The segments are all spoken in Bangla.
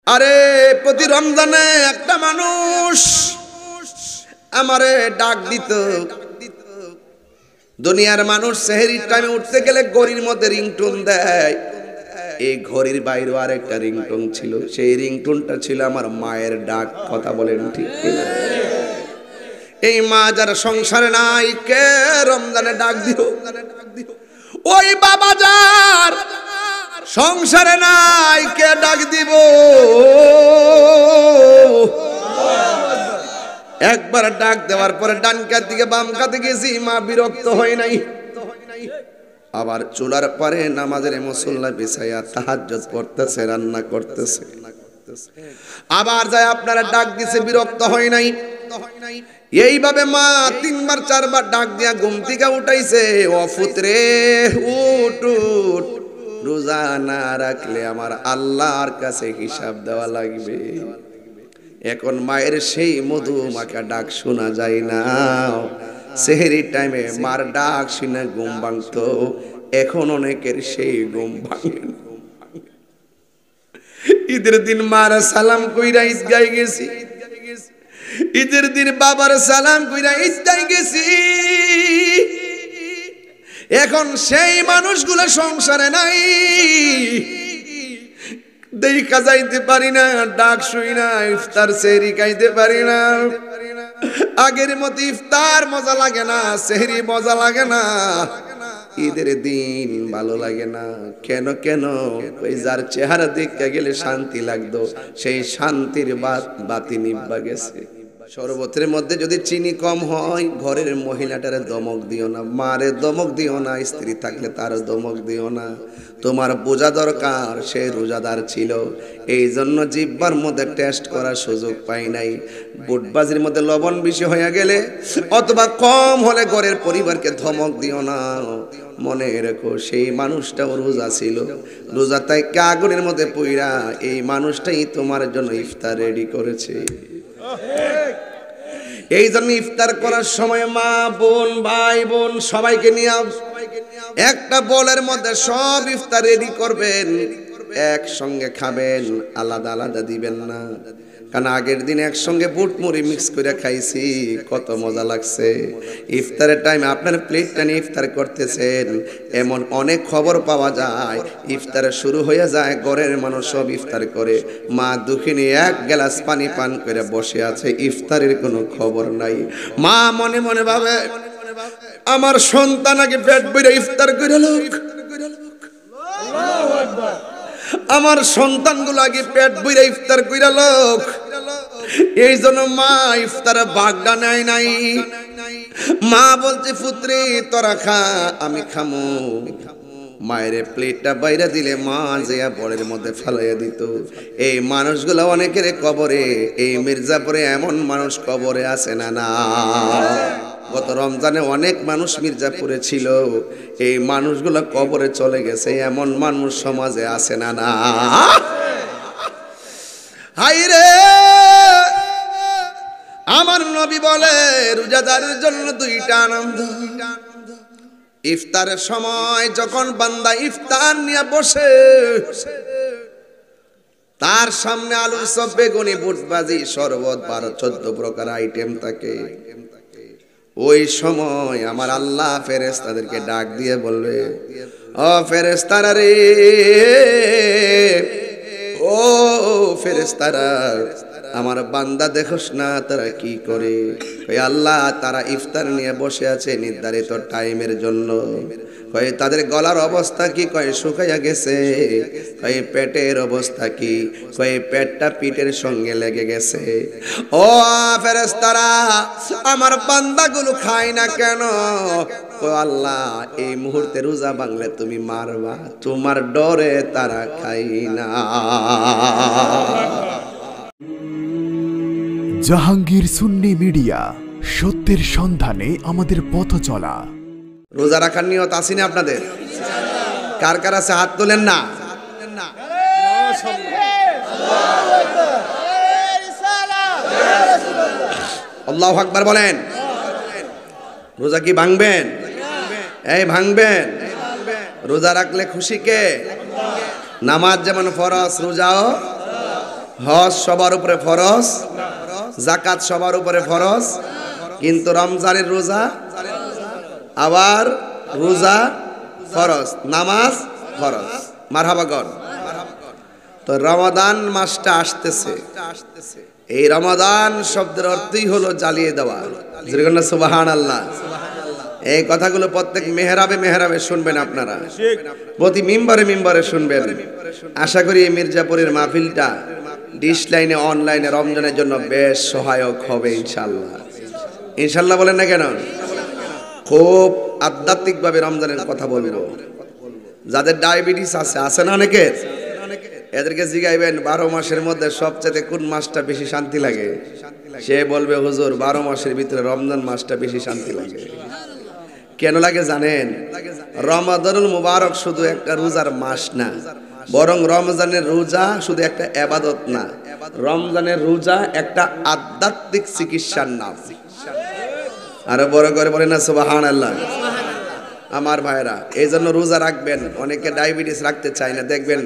আরে প্রতি রমজানে একটা মানুষ আমারে ডাক দিত। দুনিয়ার মানুষ সেহরির টাইমে উঠতে গেলে ঘড়ির মধ্যে রিংটোন দেয়। এই ঘড়ির বাইরেও আরেকটা রিংটোন ছিল, সেই রিংটোনটা ছিল আমার মায়ের ডাক। কথা বলেন ঠিক কিনা? এই মা যারা সংসারে নাই, কে রমজানে ডাক দিও। ওই বাবা যার সংসারে নাই, কে ডাক দিব। একবার ডাক দেওয়ার পরে ডান কাত দিকে বাম কাতে গেছি, মা বিরক্ত হয় নাই। আবার চুলার পারে নামাজের মুসল্লা বিছাইয়া তাহাজ্জুদ পড়তেছে, রান্না করতেছে। আবার যায় আপনারা ডাক দিছে, বিরক্ত হয় নাই। এইভাবে মা তিনবার চারবার ডাক দিয়া ঘুম থেকে উঠাইছে। ও পুত্রে উঠ উঠ, রোজা না রাখলে আমার আল্লাহর কাছে হিসাব দেওয়া লাগবে। এখন মায়ের সেই মধু মাখা ডাক শোনা যায় না। সেহরির টাইমে মার ডাক শুনে ঘুম ভাঙতো, এখন অনেকের সেই ঘুম ভাঙে না। ঈদের দিন মার সালাম কইরা ঈদগায় গেছি, ঈদের দিন বাবার সালাম কইরা ঈদগায় গেছি। এখন সেই মানুষগুলো সংসারে নাই, দেখা যাইতে পারি না, ডাক শুই না, ইফতার সেহরি খাইতে পারি না। আগের মতো ইফতার মজা লাগে না, সেহরি মজা লাগে না, ঈদের দিন ভালো লাগে না। কেন কেন? ওই যার চেহারা দেখতে গেলে শান্তি লাগতো, সেই শান্তির বাতি নিভা গেছে। শরবতের মধ্যে যদি চিনি কম হয়, ঘরের মহিলাটারে দমক দিও না, মারে দমক দিও না, স্ত্রী থাকলে তার দমক দিও না। তোমার বোঝা দরকার সে রোজাদার ছিল, এই জন্য জিহ্বার মধ্যে টেস্ট করার সুযোগ পাই নাই। বুটবাজির মধ্যে লবণ বেশি হয়ে গেলে অথবা কম হলে ঘরের পরিবারকে ধমক দিও না। মনে রেখো সেই মানুষটাও রোজা ছিল, রোজা তাই আগুনের মধ্যে পইরা এই মানুষটাই তোমার জন্য ইফতার রেডি করেছে। এই জন্য ইফতার করার সময় মা বোন ভাই বোন সবাইকে নিয়ে একটা বোলের মধ্যে সব ইফতার রেডি করবেন, একসঙ্গে খাবেন, আলাদা আলাদা দিবেন না। কারণ আগের দিন একসঙ্গে বুট মুড়ি মিক্স করে খাইছি, কত মজা লাগছে। ইফতারের টাইমে আপনার প্লেটটা নিয়ে ইফতার করতেছেন, এমন অনেক খবর পাওয়া যায়। ইফতার শুরু হয়ে যায়, ঘরের মানুষ সব ইফতার করে, মা দুঃখিনী এক গ্লাস পানি পান করে বসে আছে, ইফতারের কোনো খবর নাই। মা মনে মনে ভাবে, আমার সন্তান আগে পেট বইরা ইফতার করে লোক, আমার সন্তানগুলো আগে পেট বইরা ইফতার কইরা লোক। এই জন্য মা ইফতারে ভাগটা নেয় নাই। মা বলছে, পুত্রে তোরা খা, আমি খামু। মায়ের প্লেটটা বাইরে দিলে মা যেয়া বড়ের মধ্যে ফেলাইয়া দিত। এই মানুষগুলো অনেকের কবরে, এই মির্জাপুরে এমন মানুষ কবরে আছে না? না, গত রমজানে অনেক মানুষ মির্জাপুরে ছিল, এই মানুষগুলো কবরে চলে গেছে, এমন মানুষ সমাজে আছে না? না, হাইরে আমার নবী বলে রোজাদারের জন্য দুইটা আনন্দ। ইফতারের সময় যখন বান্দা ইফতার নিয়ে বসে, তার সামনে আলুর চপ, বেগুনি, বুট ভাজি, শরবত, 12-14 প্রকার আইটেম থাকে। ওই সময় আমার আল্লাহ ফেরেশতাদেরকে ডাক দিয়ে বলবে, ও ফেরেশতারা রে, ও ফেরেশতারা, আমার বান্দা দেখোস না তারা কি করে? ওই আল্লাহ, তারা ইফতার নিয়ে বসে আছে নির্ধারিত টাইমের জন্য। কয় তাদের গলার অবস্থা কি? কয় শুকাইয়া গেছে। কয় পেটের অবস্থা কি? কয় পেটটা পিঠের সঙ্গে লেগে গেছে। ও ফেরেশতারা, আমার বান্দাগুলো খায় না কেন? কয় আল্লাহ, এই মুহূর্তে রোজা ভাঙলে তুমি মারবা, তোমার ডরে তারা খায় না। জাহাঙ্গীর সুন্নি মিডিয়া, সত্যের সন্ধানে আমাদের পথ চলা। রোজা রাখার নিয়ত আছে না আপনাদের? কার কার আছে হাত তোলেন না। আল্লাহু আকবার বলেন। রোজা কি ভাঙবেন? এই ভাঙবেন। রোজা রাখলে খুশি কে? নামাজ যেমন ফরজ, রোজাও হজ সবার উপরে ফরজ, যাকাত সবার উপরে ফরজ, কিন্তু রমজানের রোজা আবার রোজা ফরজ, নামাজ ফরজ। মারহাবা গণ। তো রমাদান মাসটা আসতেছে, এই রমাদান শব্দের অর্থই হলো জ্বালিয়ে দেওয়া। সুবহানাল্লাহ। এই কথাগুলো প্রত্যেক মেহরাবে মেহরাবে শুনবেন আপনারা, প্রতি মিম্বরে শুনবেন। আশা করি এই মির্জাপুরের মাহফিলটা ডিশ লাইনে অনলাইনে রমজানের জন্য বেশ সহায়ক হবে ইনশাআল্লাহ। ইনশাআল্লাহ বলেন না কেন? খুব আধ্যাত্মিকভাবে রমজানের কথা বলবো। যাদের ডায়াবেটিস আছে না অনেকের, এদেরকে জিগাইবেন 12 মাসের মধ্যে সবচেয়ে কোন মাসটা বেশি শান্তি লাগে? সে বলবে হুজুর 12 মাসের ভিতরে রমজান মাসটা বেশি শান্তি লাগে। কেন লাগে জানেন? রমাদানুল মুবারক শুধু একটা রোজার মাস না, বরং রমজানের রোজা শুধু একটা ইবাদত না, রমজানের রোজা একটা আধ্যাত্মিক চিকিৎসার নাম। আরো বড় করে বলেন না সুবহানাল্লাহ। আমার ভাইরা, এই জন্য রোজা রাখবেন। অনেকে ডায়াবেটিস রাখতে চায় না, দেখবেন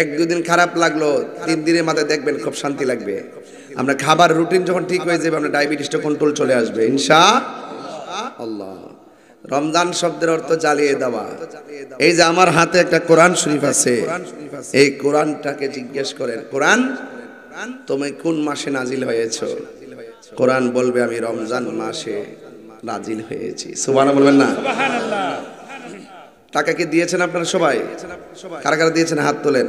1-2 দিন খারাপ লাগলো, 3 দিনের মাথায় দেখবেন খুব শান্তি লাগবে। আমরা খাবার রুটিন যখন ঠিক হয়ে যাবে, আমরা ডায়াবেটিসটা কন্ট্রোল চলে আসবে ইনশাআল্লাহ। রমজান শব্দের অর্থ জ্বালিয়ে দেওয়া। এই যে আমার হাতে একটা কোরআন শরীফ আছে, এই কোরআনটাকে জিজ্ঞেস করেন, কোরআন তুমি কোন মাসে নাজিল হয়েছো? কোরআন বলবে আমি রমজান মাসে নাজিল হয়েছি। সুবহানাল্লাহ বলবেন না? টাকা কি দিয়েছেন আপনারা সবাই? কারা কারা দিয়েছেন হাত তোলেন।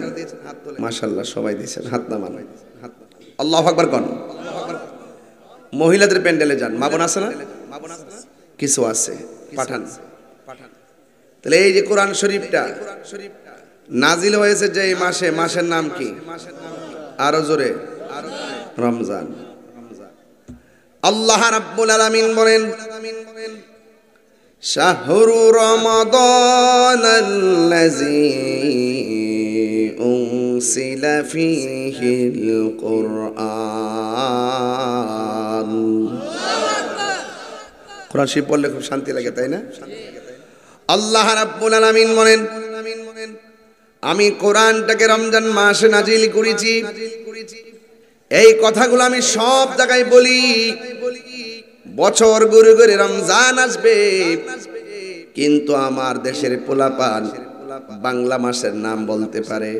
মাশাআল্লাহ সবাই দিয়েছেন, হাত নামান। আল্লাহু আকবার কোন। মহিলাদের প্যান্ডেলে যান, মা বোন আছে না? কিছু আছে, পাঠান। তাহলে এই যে কোরআন শরীফটা নাজিল হয়েছে যে এই মাসে, মাসের নাম কি? আরো জোরে, রমজান। আল্লাহ রাব্বুল আলামিন বলেন, শাহরু রমাদানাল্লাযী উনসিলা ফীহিল কুরআন। কোরআন শরীফ পড়লে খুব শান্তি লাগে, তাই না? আল্লাহ রাব্বুল আলামিন বলেন, আমি কোরআনটাকে রমজান মাসে নাজিল করেছি। এই কথাগুলো আমি সব জায়গায় বলি। বছর ঘুরে ঘুরে রমজান আসবে, কিন্তু আমার দেশের পোলাপান বাংলা মাসের নাম বলতে পারে,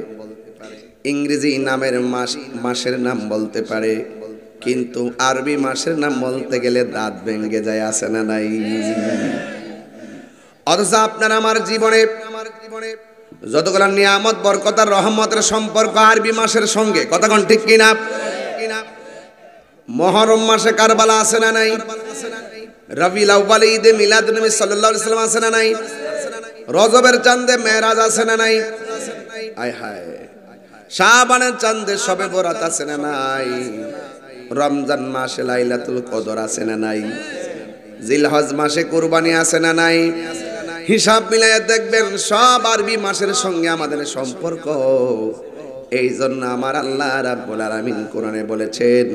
ইংরেজি নামের মাসের নাম বলতে পারে, কিন্তু আরবি মাসের নাম বলতে গেলে দাঁত ভেঙে যায়, আছে না নাই? অথচ আপনার আমার জীবনে যতগুলো নিয়ামত, বরকত আর রহমতের সম্পর্ক আরবি মাসের সঙ্গে, কথা কোন ঠিক কিনা? মুহররম মাসে কারবালা আছে না নাই? রবিউল আউয়াল ঈদে মিলাদুন নবী সাল্লাল্লাহু আলাইহি ওয়াসাল্লাম আছে না নাই? রজবের চাঁদে মেরাজ আছে না নাই? আয় হায়, শাবানের চাঁদে শবে বরাত আছে না নাই? রমজান মাসে লাইলাতুল কদর আছে না নাই? জিলহজ মাসে কুরবানি আছে না নাই? হিসাব মিলাইয়া দেখবেন সব আরবি মাসের সঙ্গে আমাদের সম্পর্ক। এই জন্য আমার আল্লাহ রাব্বুল আলামিন কোরআনে বলেছেন,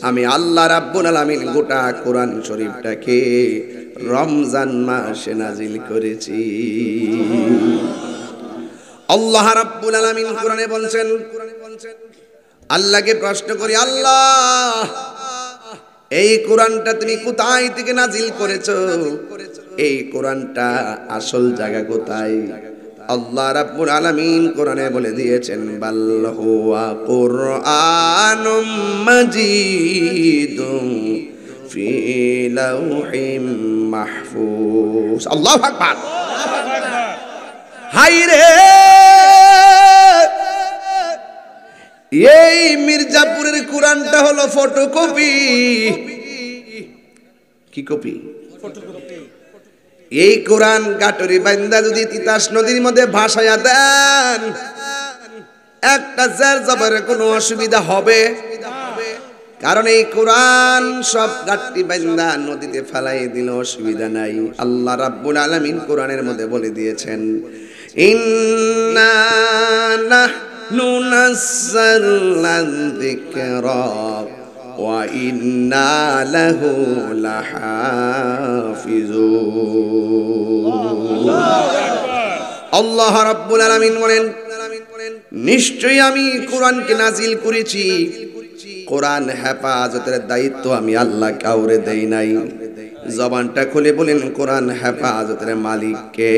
আমি আল্লাহ রাব্বুল আলামিন গোটা কোরআন শরীফটাকে রমজান মাসে নাজিল করেছি। আল্লাহ রাব্বুল আলামিন কোরআনে বলছেন, আল্লাহকে প্রশ্ন করি, আল্লাহ এই কোরআনটা তুমি কোথায় থেকে নাজিল করেছো? এই কোরআনটা আসল জায়গা কোথায়? আল্লাহ রাব্বুল আলামিন কোরআনে বলে দিয়েছেন, বাল হুয়া কুরআনুম মাজিদুম ফি লাউহিম মাহফুজ। আল্লাহু আকবার। হায় রে, এই মির্জাপুরের কোরআনটা হলো ফটোকপি। কি কপি? ফটোকপি। এই কোরআন গাটরি বান্দা যদি তিতাস নদীর মধ্যে ভাসায়া দেন, একটা জের জবরের কোনো অসুবিধা হবে? কারণ এই কোরআন সব গাটরি বান্দা নদীতে ফেলাই দিলে অসুবিধা নাই। আল্লাহ রাব্বুল আলামিন কোরআনের মধ্যে বলে দিয়েছেন, ইন্না নাহনু নাযালনা যিকরা ওয়া ইন্না লাহু লাহাফিজুন। আল্লাহ রাব্বুল আলামিন বলেন, নিশ্চয়ই আমি কোরআনকে নাজিল করেছি, কোরআন হেফাজতের দায়িত্ব আমি আল্লাহ কাউরে দেই নাই। জবানটা খুলে বলেন কোরআন হেফাজতের মালিক কে?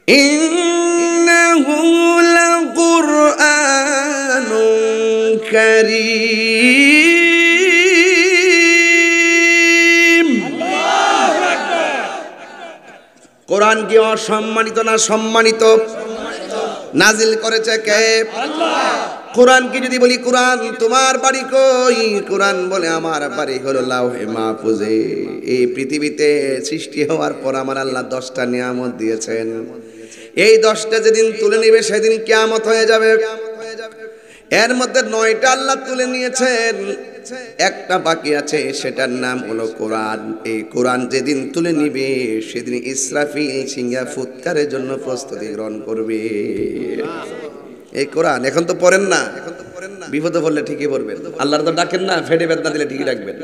ইন্নাহু লাকুরআনুন কারীম। কোরআন কি অসম্মানিত না সম্মানিত? নাজিল করেছে কে? আল্লাহ। কোরআন কি যদি বলি কোরআন তোমার বাড়ি কই? কোরআন বলে আমার বাড়ি হলো লাউহে মাহফুজে। এই পৃথিবীতে সৃষ্টি হওয়ার পর আমার আল্লাহ 10টা নিয়ামত দিয়েছেন। এই 10টা যেদিন তুলে নিবে সেদিন কিয়ামত হয়ে যাবে। এর মধ্যে 9টা আল্লাহ তুলে নিয়েছেন, একটা বাকি আছে, সেটার নাম হলো কোরআন। এই কোরআন যেদিন তুলে নিবে সেদিন ইসরাফিল সিংহা ফুৎকারের জন্য প্রস্তুতি গ্রহণ করবে। এই কোরআন এখন তো পড়েন না, বিপদে পড়লে ঠিকই পড়বেন। আল্লাহর তো ডাকেন না, ফেটে বেদনা দিলে ঠিকই ডাকবেন।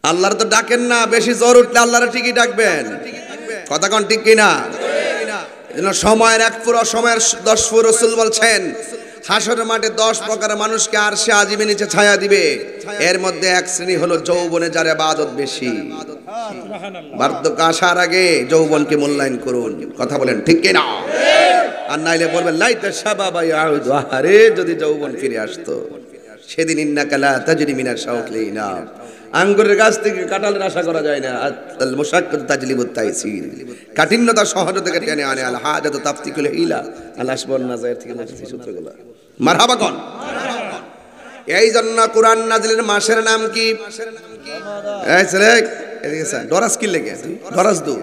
আল্লাহর তো ডাকেন না, বেশি জ্বর উঠলে আল্লাহর ঠিকই ডাকবেন। কথা কোন ঠিক কিনা? সময়ের 1 ফুর সময়ের 10 ফুর রাসূল বলছেন হাসরের মাঠে 10 প্রকারের মানুষকে আরশে আজিমের নিচে ছায়া দিবে। এর মধ্যে এক শ্রেণী হলো যৌবনে যার ইবাদত বেশি। বার্ধক্য আসার আগে যৌবনকে মূল্যায়ন করুন। কথা বলেন ঠিক কিনা? আর নাইলে বলবেন লাইতা শাবাবা ইয়াউদ, আরে যদি যৌবন ফিরে আসতো। সেদিন ইন্নাকা লা তাজরি মিনাশ শাওকলিনা, আঙ্গুরের গাছ থেকে কাঁঠালের আশা করা যায় না। আল মুশাক্কাতু তাজলিবুত তাইসির, কাঠিন্যতা সহজতা থেকে টেনে আনে। আল হাজাতু তাফতিকুল হিলা, আল আসবান নাজায়ের থেকে মুক্তি সূত্রগুলো। মারহাবা কোন? এই জন্য কোরআন নাজিলের মাসের নাম কি? এই ছেলে এদিকে স্যার ডরাস কি লেগে? ডরাস দু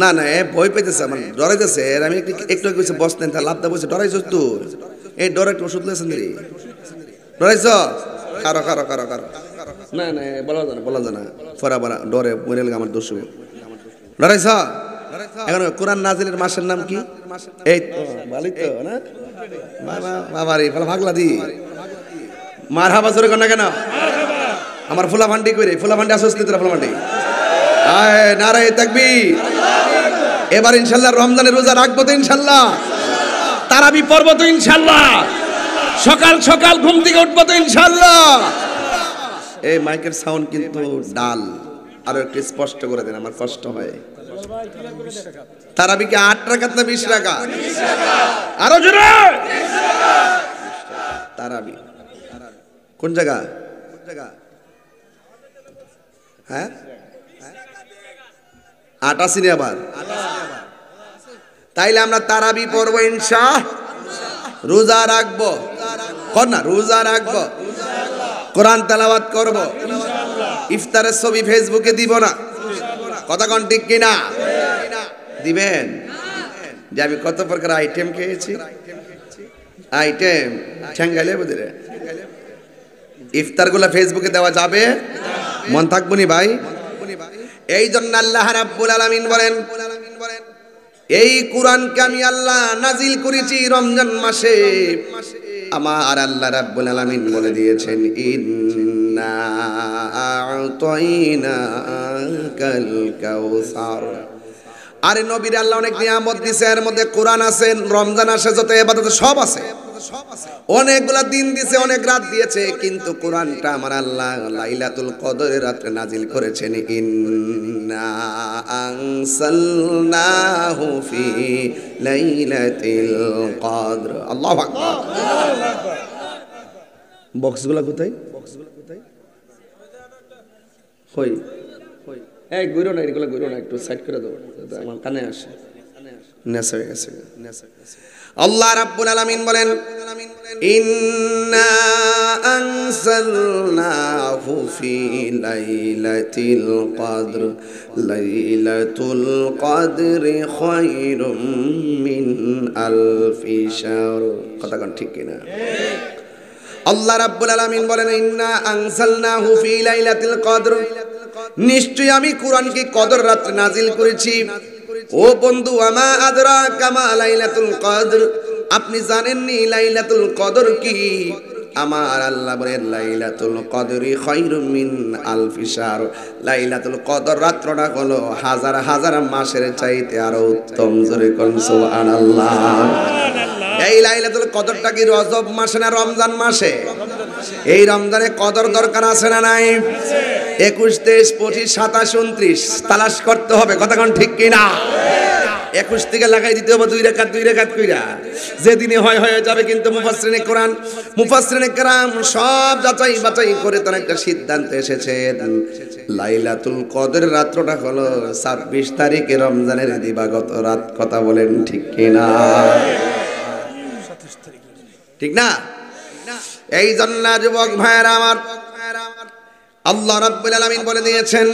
না না এ ভয় পেতেছে, মানে ডরাইতেছে। আমি একটু কিছু বসতেন তা লাভদা বসে ডরাইছ তুই। এই ডরে একটু ওষুধ লেছেন রে, ডরাইছ? কারো কারো কারো কারো না না বলা জানা ফরা বরা ডরে মরে গেলে আমার দোষ হবে। ডরাইছ? এখন কোরআন নাজিলের মাসের নাম কি? এই তো ভালোই তো না বাবা রে, ভাগলা দি মারহাবা জোরে কর না কেন? আমার ফুলা ভান্ডি কইরে, ফুলা ভান্ডি আসছ নি তোরা? ফুলা ভান্ডি আয় নারায়ে তাকবীর। এবার ইনশাআল্লাহ রমজানের রোজা রাখবো তো ইনশাআল্লাহ, তারাবি পড়ব তো ইনশাআল্লাহ, সকাল সকাল ঘুম থেকে উঠবো তো ইনশাআল্লাহ। এই মাইকের সাউন্ড কিন্তু ডাল, আরো একটু স্পষ্ট করে দেন, আমার কষ্ট হয়। তারাবি কি 8 রাকাত না 20 রাকাত? আরো জোরে। তারাবি কোন জায়গা? হ্যাঁ 88 আবার। তাইলে আমরা তারাবি পড়বো ইনশাআল্লাহ, রোজা রাখবো কর না, রোজা রাখবো, কোরআন তেলাওয়াত করব, ইফতারের ছবি ফেসবুকে দিব না। কথা কোন ঠিক কিনা? দিবেন যে আমি কত প্রকার আইটেম খেয়েছি। আইটেম ঠ্যাঙ্গাইলে বুঝলে ইফতারগুলো ফেসবুকে দেওয়া যাবে? মন থাকবো নি ভাই? এই জন্য আল্লাহ রাব্বুল আলামিন বলেন এই কোরআনকে আমি আল্লাহ নাজিল করেছি রমজান মাসে। আমার আল্লাহ রাব্বুল আলামিন বলে দিয়েছেন ইন্না আ'তাইনাকাল কাউসার। আরে নবীর আল্লাহ অনেক নিয়ামত দিয়েছে, এর মধ্যে কোরআন আছে, রমজান আসে, যত ইবাদত সব আছে, অনেকগুলা দিন দিয়েছে, অনেক রাত দিয়েছে, কিন্তু কোরআনটা আমার আল্লাহ লাইলাতুল কদরের রাতে নাজিল করেছেন। ইন্না আনসালনাহু ফি লাইলাতিল কদর। আল্লাহু আকবার। বক্সগুলো কোথায়? কই এই গুইরো না, এগুলো গুইরো না, একটু সাইড করে দাও, আমার কানে আসে। নেশা হয়ে গেছে। আল্লাহ রাব্বুল আলামিন বলেন ইন্না আনসালনাহু ফি লাইলাতিল কদর লাইলাতুল কদরি খায়রুম মিন আলফি শাহর। কথা কোন ঠিক কিনা? আল্লাহ রাব্বুল আলামিন বলেন ইন্না আনসালনাহু ফি লাইলাতিল কদর, নিশ্চয়ই আমি কোরআনকে কদর রাতে নাজিল করেছি। ও বন্ধু, আমা আদরাকা মা লাইলাতুল কদর, আপনি জানেননি লাইলাতুল কদর কি? আমার আল্লাহ বলেন লাইলাতুল কদরি খায়রুম মিন আলফি শাহর, লাইলাতুল কদর রাত্রটা হলো হাজার হাজার মাসের চাইতে আরো উত্তম। জোরে কোন সুবহানাল্লাহ। এই লাইলাতুল কদরটা কি রজব মাসে না রমজান মাসে? এই রমজানে কদর দরকার আছে না নাই? 21, 23, 25, 27, 29 তালাশ করতে হবে। কথা কোন ঠিক কি না? 21 থেকে লাগাই দিতে হবে 2 রাকাত কইরা, যেদিনে হয়ে যাবে। কিন্তু মুফাসসিরিনে কোরআন, মুফাসসিরিনে কেরাম সব যাচাই বাছাই করে তারা একটা সিদ্ধান্ত এসেছেন, লাইলাতুল কদর রাতটা হলো 26 তারিখে রমজানের দিবাগত রাত। কথা বলেন ঠিক কি না? ঠিক না? এই জন্য যুবক ভাইরা আমার, আল্লাহ রাব্বুল আলামিন বলে দিয়েছেন,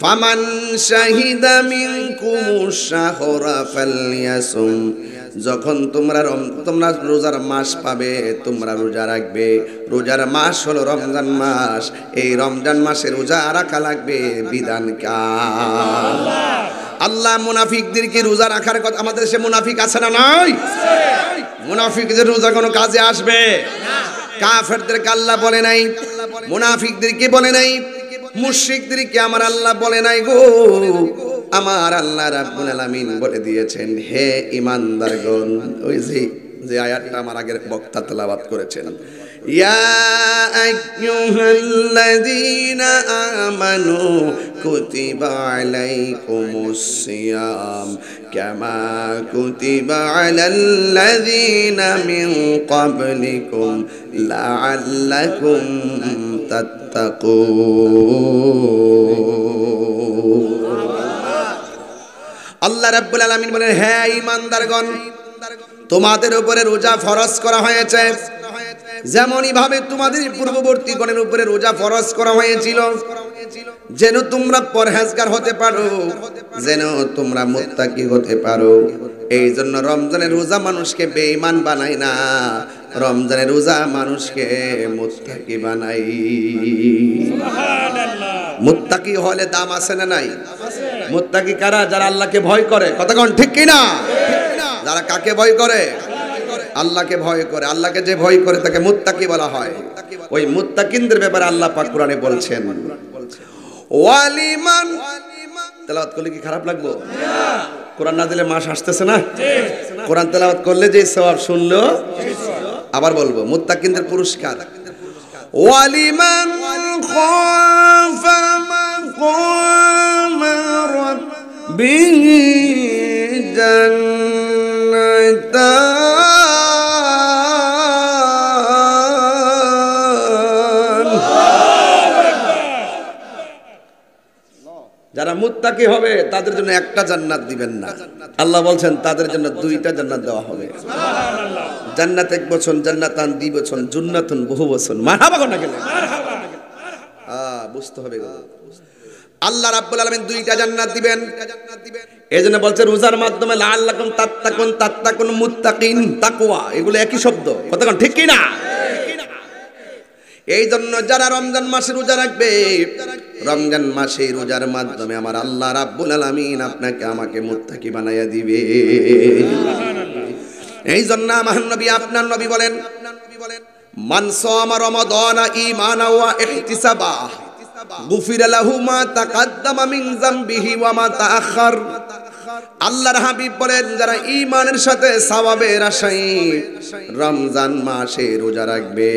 ফামান শাহিদা মিনকুমুশ শাহরা ফালইয়াসুম, যখন তোমরা রোজার মাস পাবে তোমরা রোজা রাখবে। রোজার মাস হলো রমজান মাস, এই রমজান মাসে রোজা রাখা লাগবে। বিধান কার? আল্লাহ মুনাফিকদেরকে রোজা রাখার কথা, আমাদের দেশে মুনাফিক আছে না নাই? মুনাফিকদের রোজা কোনো কাজে আসবে না। কাফেরদেরকে আল্লাহ বলে নাই, মুনাফিকদেরকে বলে নাই, মুশরিকদেরকে আমার আল্লাহ বলে নাই গো। আমার আল্লাহ রাব্বুল আলামিন বলে দিয়েছেন, হে ঈমানদারগণ। ওই যে আয়াতটা আমার আগের বক্তা তেলাওয়াত করেছেন, ইয়া আইয়ুহাল্লাযীনা আমানু কুতিবা আলাইকুমুস সিয়াম কামা কুতিবা আলাল্লাযীনা মিন ক্বাবলিকুম লাআল্লাকুম তাত্তাকুন। আল্লাহ রাব্বুল আলামিন বলেন, হে ঈমানদারগণ, তোমাদের উপরে রোজা ফরজ করা হয়েছে, যেমনই ভাবে তোমাদের পূর্ববর্তী গণের উপরে রোজা ফরজ করা হয়েছিল, যেন তোমরা পরহেজগার হতে পারো, যেন তোমরা মুত্তাকি হতে পারো। এই জন্য রমজানের রোজা মানুষকে বেঈমান বানায় না, রমজানের রোজা মানুষকে মুত্তাকি বানায়। সুবহানাল্লাহ। মুত্তাকি হলে দাম আছে না নাই? মুত্তাকি কারা? যারা আল্লাহকে ভয় করে। কথা কোন ঠিক কি না? যারা কাকে ভয় করে? আল্লাহকে ভয় করে। আল্লাহকে যে ভয় করে তাকে মুত্তাকি বলা হয়। ওই মুত্তাকিনদের ব্যাপারে আল্লাহ পাক কোরআনে বলছেন, ওয়ালিমান। তেলাওয়াত করলে কি খারাপ লাগবে? কোরআন না দিলে মাস আসতেছে না? কোরআন তেলাওয়াত করলে যে সওয়াব, শুনলো আবার বলবো, মুত্তাকিনদের পুরস্কার। ওয়ালিমান খাফা মাকাম রাব্বিহি জান্নাতান। যারা মুত্তাকি হবে তাদের জন্য একটা জান্নাত দিবেন না, আল্লাহ বলছেন তাদের জন্য 2টা জান্নাত দেওয়া হবে। সুবহানাল্লাহ। জান্নাত 1 বছর, জান্নাতান 2 বছর, জান্নাতুন বহু বছর। মারহাবা কোন গেলে? বুঝতে হবে গো। আল্লাহ রাব্বুল আলামিন 2টা জান্নাত দিবেন। এজন্য বলছে রোজার মাধ্যমে লাআল্লাকুম তাত্তাকুন, তাত্তাকুন মুত্তাকিন, তাকওয়া, এগুলো একই শব্দ। কথা কোন ঠিক কি না? এই জন্য যারা রমজান মাসে রোজা রাখবে, রমজান মাসে রোজার মাধ্যমে আমার আল্লাহ রাব্বুল আলামিন আপনাকে আমাকে মুত্তাকি বানায়া দিবে। এই জন্য আমার নবী, আপনার নবী বলেন, মান সামা রমাদানা ঈমানাও ওয়া ইহতিসাবা গুফিরা লাহু মা তাকাদ্দামা মিন যামবিহি ওয়া মা তাআখার। আল্লাহর হাবিব বলেন, যারা ঈমানের সাথে সওয়াবের আশায় রমজান মাসে রোজা রাখবে,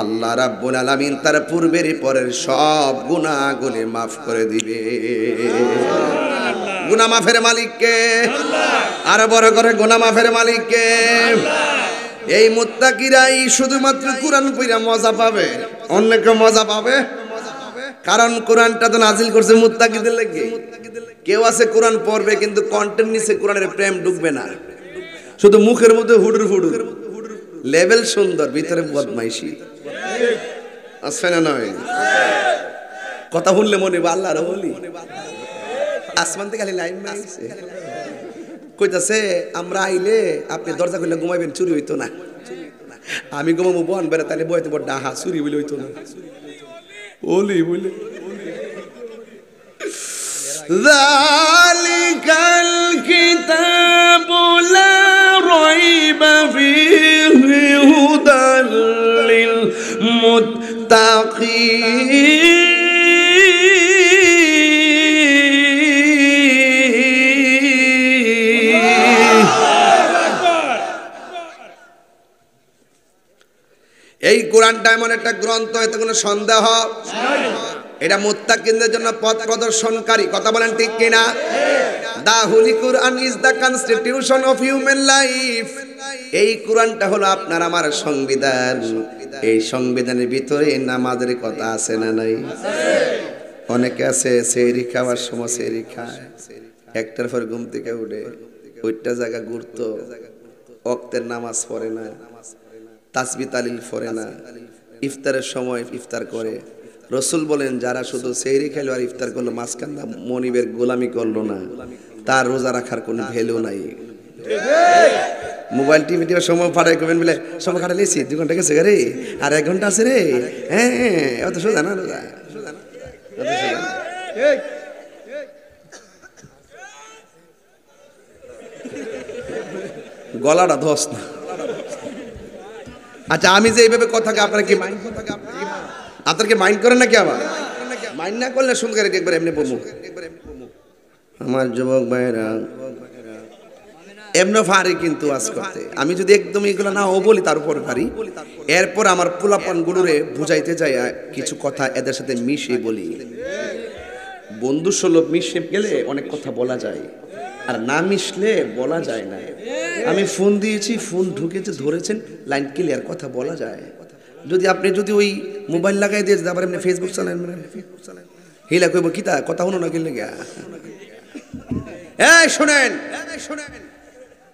আল্লাহ রাব্বুল আলামিন তার পূর্বের পরের সব গুনাহগুলো maaf করে দিবে। সুবহানাল্লাহ। গুনাহ মাফের মালিক কে? আল্লাহ। আর বড় করে গুনাহ মাফের মালিক কে? আল্লাহ। এই মুত্তাকিরাই শুধুমাত্র কোরআন পড়া মজা পাবে, অন্য কেউ মজা পাবে? কারণ কোরআনটা তো নাজিল করছে মুত্তাকিদের লাগি। কেউ আছে কোরআন পড়বে কিন্তু কন্টেন্ট নিচে কোরআনের প্রেম ঢুকবে না, শুধু মুখের মধ্যে হুডুর হুডুর, লেভেল সুন্দর, ভিতরে বদমাইশি। আছে না নয়? কথা শুনলে মনে হবে আল্লাহর ওলি। আসমান থেকে খালি লাইন মারছে, কইতাছে আমরা আইলে আপনি দরজা খুলে ঘুমাইবেন, চুরি হইতো না। আমি ঘুমাবো বন বেড়ে, তাহলে বইতে বড় ডাহা, চুরি বলে হইতো না। ওলি বলে যালিকাল কিতাবু লা রাইবা ফীহি হুদাল লিল কোরআনটা এমন একটা গ্রন্থ, এতে কোনো সন্দেহ নাই। এটা মুত্তাকিনদের জন্য পথ প্রদর্শনকারী, কথা বলেন ঠিক কিনা? The holy Quran is the constitution of human life. এই কোরআনটা হলো আপনার আমার সংবিধান। এই সংবিধানের ভিতরে নামাজের কথা আছে না নাই? অনেকে আছে সেহরি খাওয়ার সময় সেহরি খায়, একটার পর ঘুম থেকে উঠে ওইটা জায়গা ঘুরতো, ওয়াক্তের নামাজ পড়ে না, তাসবিহ তালিল পড়ে না, ইফতারের সময় ইফতার করে। রসুল বলেন যারা শুধু সেহরি খেলো আর ইফতার করলো, মাঝখানটা মনিবের গোলামি করলো না, তার রোজা রাখার কোনো ভ্যালু নাই। মোবাইল টিভি টিভি সময় ফাটাই করবেন বলে সময় কাটা নিয়েছি, 2 ঘন্টা গেছে রে, আর 1 ঘন্টা আছে রে। হ্যাঁ, অত সোজা না রোজা, গলাটা ধস না। আচ্ছা, আমি যে এইভাবে কথা আপনার কি আপনাকে মাইন্ড করেন নাকি? আবার মাইন্ড না করলে শুনতে একবার এমনি বলবো। আমার যুবক ভাইরা এমনি পারি কিন্তু আজ করতে, আমি যদি একদম এগুলো না ও বলি তার উপর পারি, এরপর আমার পোলাপান গুলোরে বুঝাইতে যাই কিছু কথা এদের সাথে মিশে বলি। বন্ধু সুলভ মিশে গেলে অনেক কথা বলা যায়, আর না মিশলে বলা যায় না। আমি ফোন দিয়েছি, ফোন ঢুকেছে, ধরেছেন, লাইন ক্লিয়ার, কথা বলা যায়। যদি আপনি যদি ওই মোবাইল লাগাই দিয়ে আবার এমনি ফেসবুক চালান, হিলা কইব কি তা কথা শুনো না কিনলে গা। এই শুনেন,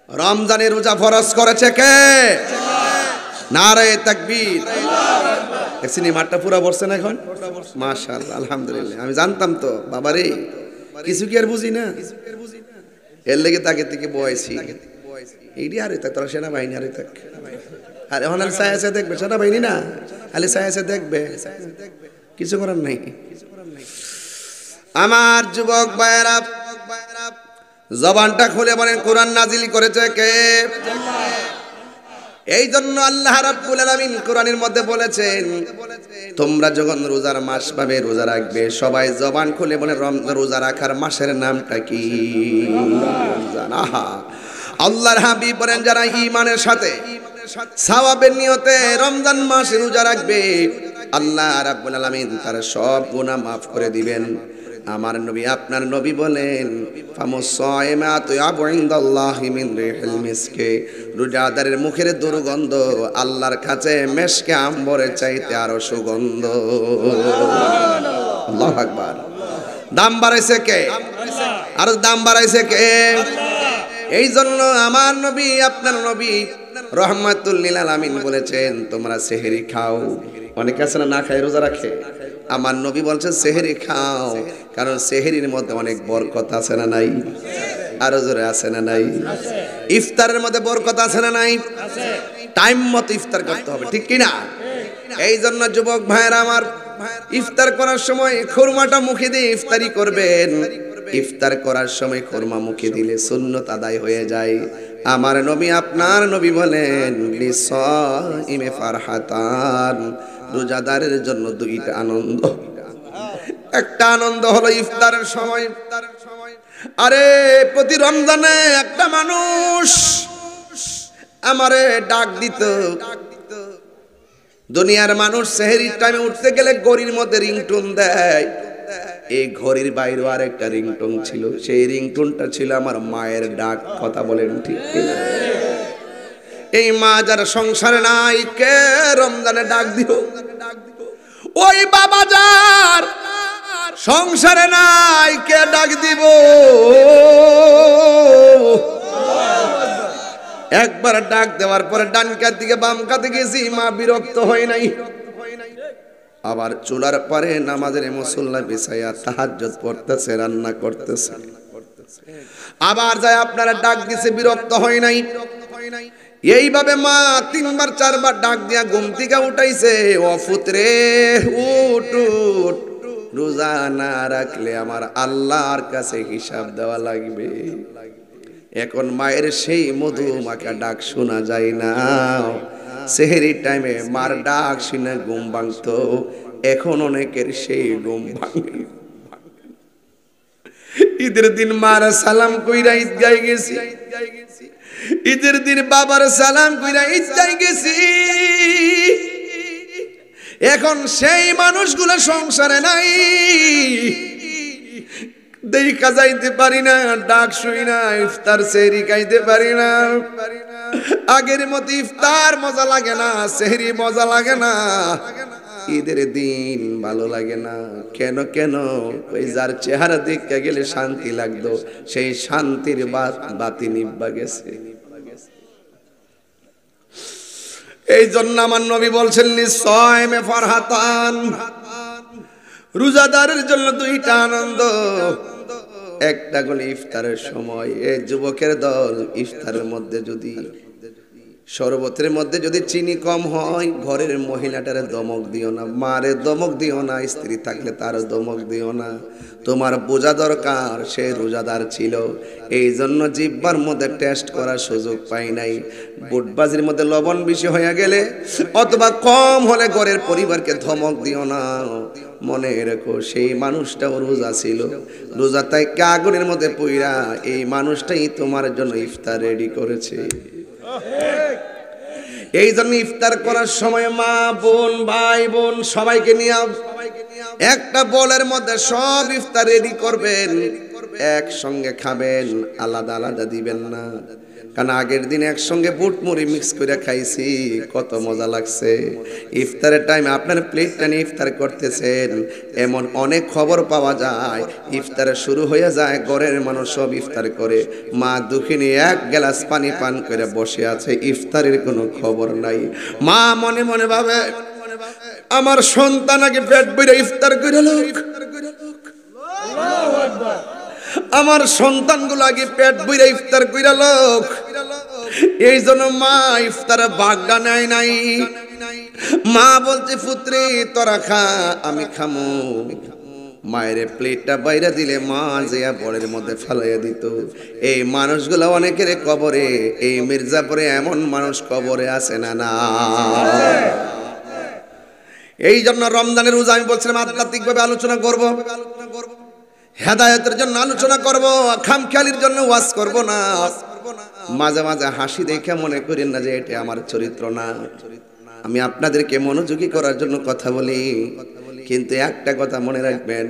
রমজানের রোজা ফরজ করেছে কে? নারে তাকবীর। সিনেমাটা পুরা বসছে না এখন? মাশাআল্লাহ, আলহামদুলিল্লাহ। আমি জানতাম তো বাবারে, কিছু কি আর বুঝি না, এর লেগে তাকে থেকে বয়সী এইটি আরে থাক, তোরা সেনাবাহিনী আরে থাক। আর এখন আর সায়াসে দেখবে, সেনাবাহিনী না, খালি সায়াসে দেখবে, কিছু করার নাই। আমার যুবক ভাইয়েরা, জবানটা খুলে বলেন কোরআন নাজিল করেছে কে? এই জন্য আল্লাহ রাব্বুল আলামিন কোরআনের মধ্যে বলেছেন, তোমরা যখন রোজার মাস পাবে, রোজা রাখবে, সবাই জবান খুলে বলে রোজা রাখার মাসের নামটা কি? রমজান। আহা, আল্লাহর হাবিব বলেন যারা ঈমানের সাথে সওয়াবের নিয়তে রমজান মাসে রোজা রাখবে, আল্লাহ রাব্বুল আলামিন তার সব গুনাহ মাফ করে দিবেন। আমার নবী, আপনার নবী বলেন, ফামুসাইমাতু ইনদাল্লাহি মিন রিহিল মিসকে, রোজাদারের মুখের দুর্গন্ধ আল্লাহর কাছে মেশকে আম্বরের চাইতে আরো সুগন্ধ। আল্লাহু আকবার। দাম বাড়াইছে কে? আর দাম বাড়াইছে কে? এই জন্য আমার নবী, আপনার নবী রহমাতুল লিল আলামিন বলেছেন, তোমরা সেহরি খাও। অনেকে আছে না খায় রোজা রাখে, আমার নবী বলছেন সেহরি খাও, কারণ সেহরির মধ্যে অনেক বরকত আছে না নাই? আরো জোরে আছে না নাই? ইফতারের মধ্যে বরকত আছে না নাই? টাইম মতো ইফতার করতে হবে, ঠিক কিনা? এই জন্য যুবক ভাইরা আমার, ইফতার করার সময় খুরমাটা মুখে দিয়ে ইফতারি করবেন। ইফতার করার সময় খুরমা মুখে দিলে সুন্নত আদায় হয়ে যায়। আমার নবী, আপনার নবী বলেন, লিসাইমে ফারহাতান, রোজাদারের জন্য 2টা আনন্দ। একটা আনন্দ হলো ইফতারের সময়। আরে প্রতি রমজানে একটা মানুষ আমারে ডাক দিত। দুনিয়ার মানুষ সেহরির টাইমে উঠতে গেলে ঘড়ির মধ্যে রিংটোন দেয়, এই ঘড়ির বাইরেও আর একটা রিংটোন ছিল, সেই রিংটোনটা ছিল আমার মায়ের ডাক। কথা বলেন ঠিক কিনা? এই মা যার সংসারে নাই, কে রমজানে ডাক দিল? ওই বাবা যার সংসারে নাই, কে ডাক দিব? একবার ডাক দেওয়ার পরে ডান কাত দিকে বাম কাতে গেছি, মা বিরক্ত হয় নাই। আবার চুলার পারে নামাজের মুসল্লা বিছাইয়া তাহাজ্জুদ পড়তেছে, রান্না করতেছে। আবার যায় আপনারা ডাক দিছে, বিরক্ত হয় নাই। এইভাবে মা 3বার 4বার ডাক দিয়া ঘুম থেকে উঠাইছে। ও পুত্রে উঠ উঠ, রোজা না রাখলে আমার আল্লাহর কাছে হিসাব দেওয়া লাগবে। এখন মায়ের সেই মধুমাখা ডাক শোনা যায় না। সেহরি টাইমে মার ডাক শুনে ঘুম ভাঙতো, এখন অনেকের সেই ঘুম ভাঙে। ঈদের দিন মার সালাম কইরা ঈদগায় গেছি, ঈদের দিন বাবার সালাম কইরা ঈদগায় গেছি। এখন সেই মানুষগুলো সংসারে নাই, দেখা যাইতে পারি না, ডাক শুই না, ইফতার সেহরি খাইতে পারি না। আগের মতো ইফতার মজা লাগে না, সেহরি মজা লাগে না, ঈদের দিন ভালো লাগে না। কেন কেন? ওই যার চেহারা দেখতে গেলে শান্তি লাগতো, সেই শান্তির বাতি নিভা গেছে। এই জন্য আমার নবী বলছেন লিসাইমে ফারহাতান, রোজাদারের জন্য দুইটা আনন্দ। একটা হলো ইফতারের সময়, এই যুবকের দল ইফতারের মধ্যে যদি শরবতের মধ্যে যদি চিনি কম হয়, ঘরের মহিলাটারে দমক দিও না, মারে দমক দিও না, স্ত্রী থাকলে তার দমক দিও না। তোমার বোঝা দরকার সে রোজাদার ছিল, এই জন্য জিহ্বার মধ্যে টেস্ট করার সুযোগ পাই নাই। বুটবাজির মধ্যে লবণ বেশি হয়ে গেলে অথবা কম হলে ঘরের পরিবারকে ধমক দিও না। মনে রেখো সেই মানুষটাও রোজা ছিল, রোজা তাই আগুনের মধ্যে পুইরা এই মানুষটাই তোমার জন্য ইফতার রেডি করেছে। এই জন্য ইফতার করার সময় মা বোন ভাই বোন সবাইকে নিয়ে একটা বোলের মধ্যে সব ইফতার রেডি করবেন, একসঙ্গে খাবেন, আলাদা আলাদা দিবেন না। কারণ আগের দিন একসঙ্গে বুট মুড়ি মিক্স করে খাইছি, কত মজা লাগছে। ইফতারের টাইম আপনার প্লেটটা নিয়ে ইফতার করতেছেন, এমন অনেক খবর পাওয়া যায় ইফতারে শুরু হয়ে যায়, ঘরের মানুষ সব ইফতার করে, মা দুঃখিনী এক গ্লাস পানি পান করে বসে আছে, ইফতারের কোনো খবর নাই। মা মনে মনে ভাবে আমার সন্তান আগে পেট ভরে ইফতার করে লোক, আমার সন্তানগুলো আগে পেট ভরে ইফতার কইরা লোক। এই জন্য মা ইফতারে ভাগটা নেয় নাই। মা বলছে পুত্রে তোরা খা, আমি খামু। মায়ের প্লেটটা বাইরে দিলে মা যেয়া বড়ের মধ্যে ফেলাইয়া দিত। এই মানুষগুলো অনেকের কবরে, এই মির্জাপুরে এমন মানুষ কবরে আছে না না। এই জন্য রমজানের রোজা আমি বলছিলাম আধ্যাত্মিকভাবে আলোচনা করব, হেদায়েতের জন্য আলোচনা করব, খামখেয়ালির জন্য ওয়াজ করব না। মাঝে মাঝে হাসি দেখে মনে করেন না যে এটা আমার চরিত্র না। আমি আপনাদেরকে মনোযোগী করার জন্য কথা বলি, কিন্তু একটা কথা মনে রাখবেন,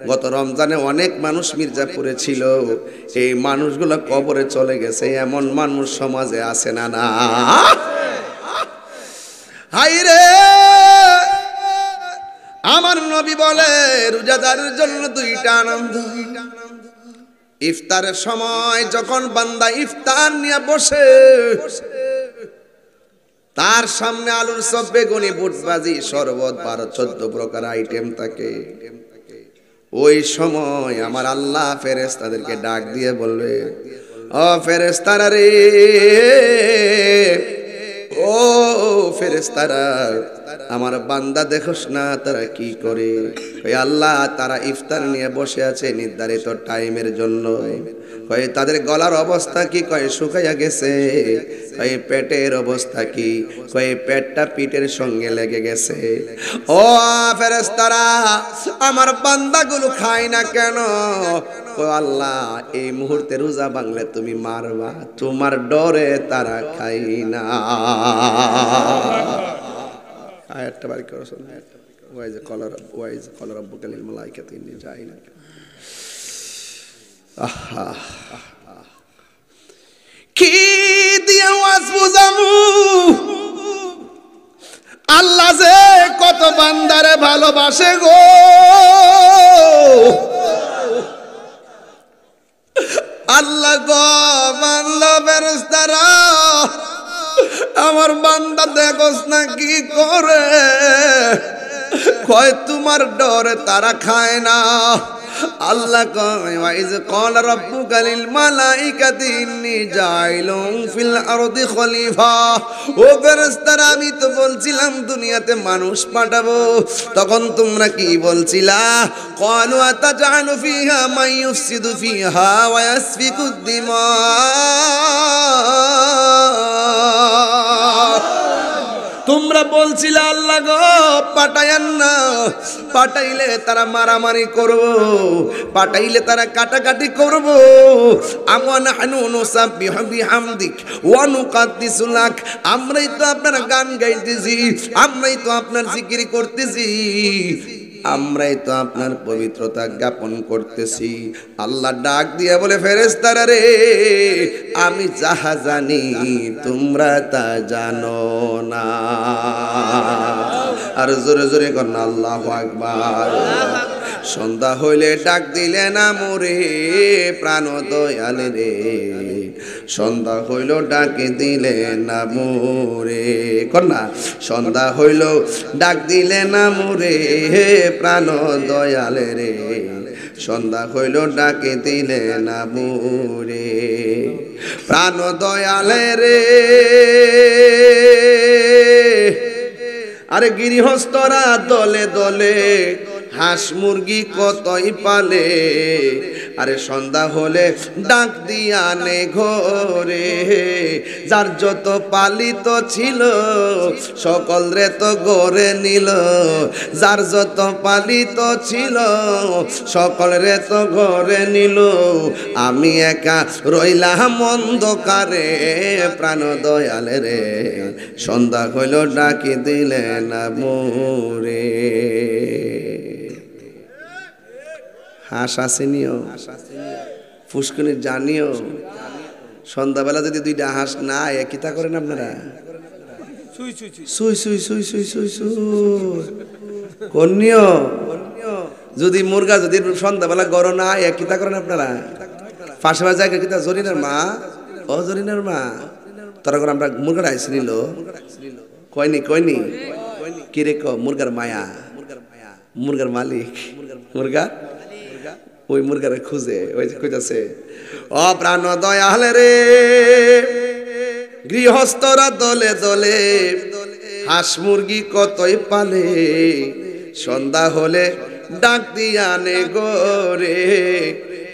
গত রমজানে অনেক মানুষ মির্জাপুরে ছিল, এই মানুষগুলো কবরে চলে গেছে, এমন মানুষ সমাজে আছে না না। হাই রে, আমার নবী বলে রোজাদারের জন্য দুইটা আনন্দ। ইফতারের সময় যখন বান্দা ইফতার নিয়ে বসে, তার সামনে আলুর চপ, বেগুনি, বুটবাজি, শরবত, 12-14 প্রকার আইটেম থাকে। ওই সময় আমার আল্লাহ ফেরেশতাদেরকে ডাক দিয়ে বলবে, ও ফেরেশতারা রে, ও ফেরেশতারা, আমার বান্দা দেখোস না তারা কি করে? ওই আল্লাহ তারা ইফতার নিয়ে বসে আছে নির্ধারিত টাইমের জন্য। কয় তাদের গলার অবস্থা কি? কয় শুকাইয়া গেছে। কয় পেটের অবস্থা কি? কয় পেটটা পিঠের সঙ্গে লেগে গেছে। ও ফেরেশতারা, আমার বান্দাগুলো খায় না কেন? কয় আল্লাহ এই মুহূর্তে রোজা ভাঙলে তুমি মারবা, তোমার ডরে তারা খাই না। আয়াতটা বাড়ি করো, ওয়াইজ কলার রব্বুকা লিল মালাইকাতি ইন্নী জাইলুন। আহা, কি দিয়ে ওয়াজ বুঝামু? আল্লাহ যে কত বান্দারে ভালোবাসে গো, আল্লাহ গো বান্দা ফেরেশতারা, আমার বান্দা দেখোস না কি করে? কয় তোমার ডরে তারা খায় না। আল্লাহ কয় ওয়াইজ ক্বালা রাব্বুকা লিল মালাইকাতি ইন্নী জাইলুন ফিল আরদি খলিফা। ও ফেরেশতারা, আমি তো বলছিলাম দুনিয়াতে মানুষ পাঠাবো, তখন তোমরা কি বলছিলা? ক্বালু আতাজআলু ফিহা মান ইউফসিদু ফিহা ওয়া ইয়াসফিকুদ দিমা। তোমরা বলছিল আল্লাহ গো পাঠায়েন না, পাঠাইলে তারা মারামারি করব, পাঠাইলে তারা কাটাকাটি করব। আমওয়ানা হানু নুসাব্বিহু বিহামদিক ওয়া নুকাদ্দিসু লাক, আমরাই তো আপনার গান গাইতেছি, আমরাই তো আপনার জিকির করতেছি, আমরাই তো আপনার পবিত্রতা জ্ঞাপন করতেছি। আল্লাহ ডাক দিয়ে বলে ফেরেশতারা রে, আমি যাহা জানি তোমরা তা জানো না। আর জোরে জোরে কন্যা আল্লাহু আকবার। সন্ধ্যা হইলে ডাক দিলে না মোরে প্রাণ দয়াল রে, সন্ধ্যা হইল ডাকে দিলে না মোরে কন্যা, সন্ধ্যা হইল ডাক দিলে না মোরে প্রাণ দয়াল রে, সন্ধ্যা হইল ডাকে দিলে না মোরে প্রাণ দয়াল রে। আরে গৃহস্থরা দলে দলে হাঁস মুরগি কতই পালে, আরে সন্ধ্যা হলে ডাক দিয়া নে ঘরে, যার যত পালিত ছিল সকল রে তো গড়ে নিল, যার যত পালিত ছিল সকল রে তো গড়ে নিল, আমি একা রইলাম অন্ধকারে প্রাণ দয়াল রে, সন্ধ্যা হইল ডাকি দিলে না মোরে। হাঁস আসেনিও, ফুসকুনি জানিও, সন্ধ্যাবেলা যদি দুইটা হাঁস না কিতা করেন আপনারা? সুই সুই সুই সুই সুই সুই কন্যা। যদি মুরগা যদি সন্ধ্যাবেলা গড় না কিতা করেন আপনারা? পাশে জায়গা কিতা জরিনার মা, ও জরিনার মা, তারা করে আমরা মুরগাটা আইসি নিল কয়নি কয়নি কি রে ক মুরগার মায়া, মুরগার মালিক, মুরগা ওই মুরগারে খুঁজে ওই যে খুঁজেছে। ও প্রাণ দয়াল রে, গৃহস্থরা দলে দলে হাঁস মুরগি কতই পালে, সন্ধ্যা হলে ডাক দিয়া নে গোরে,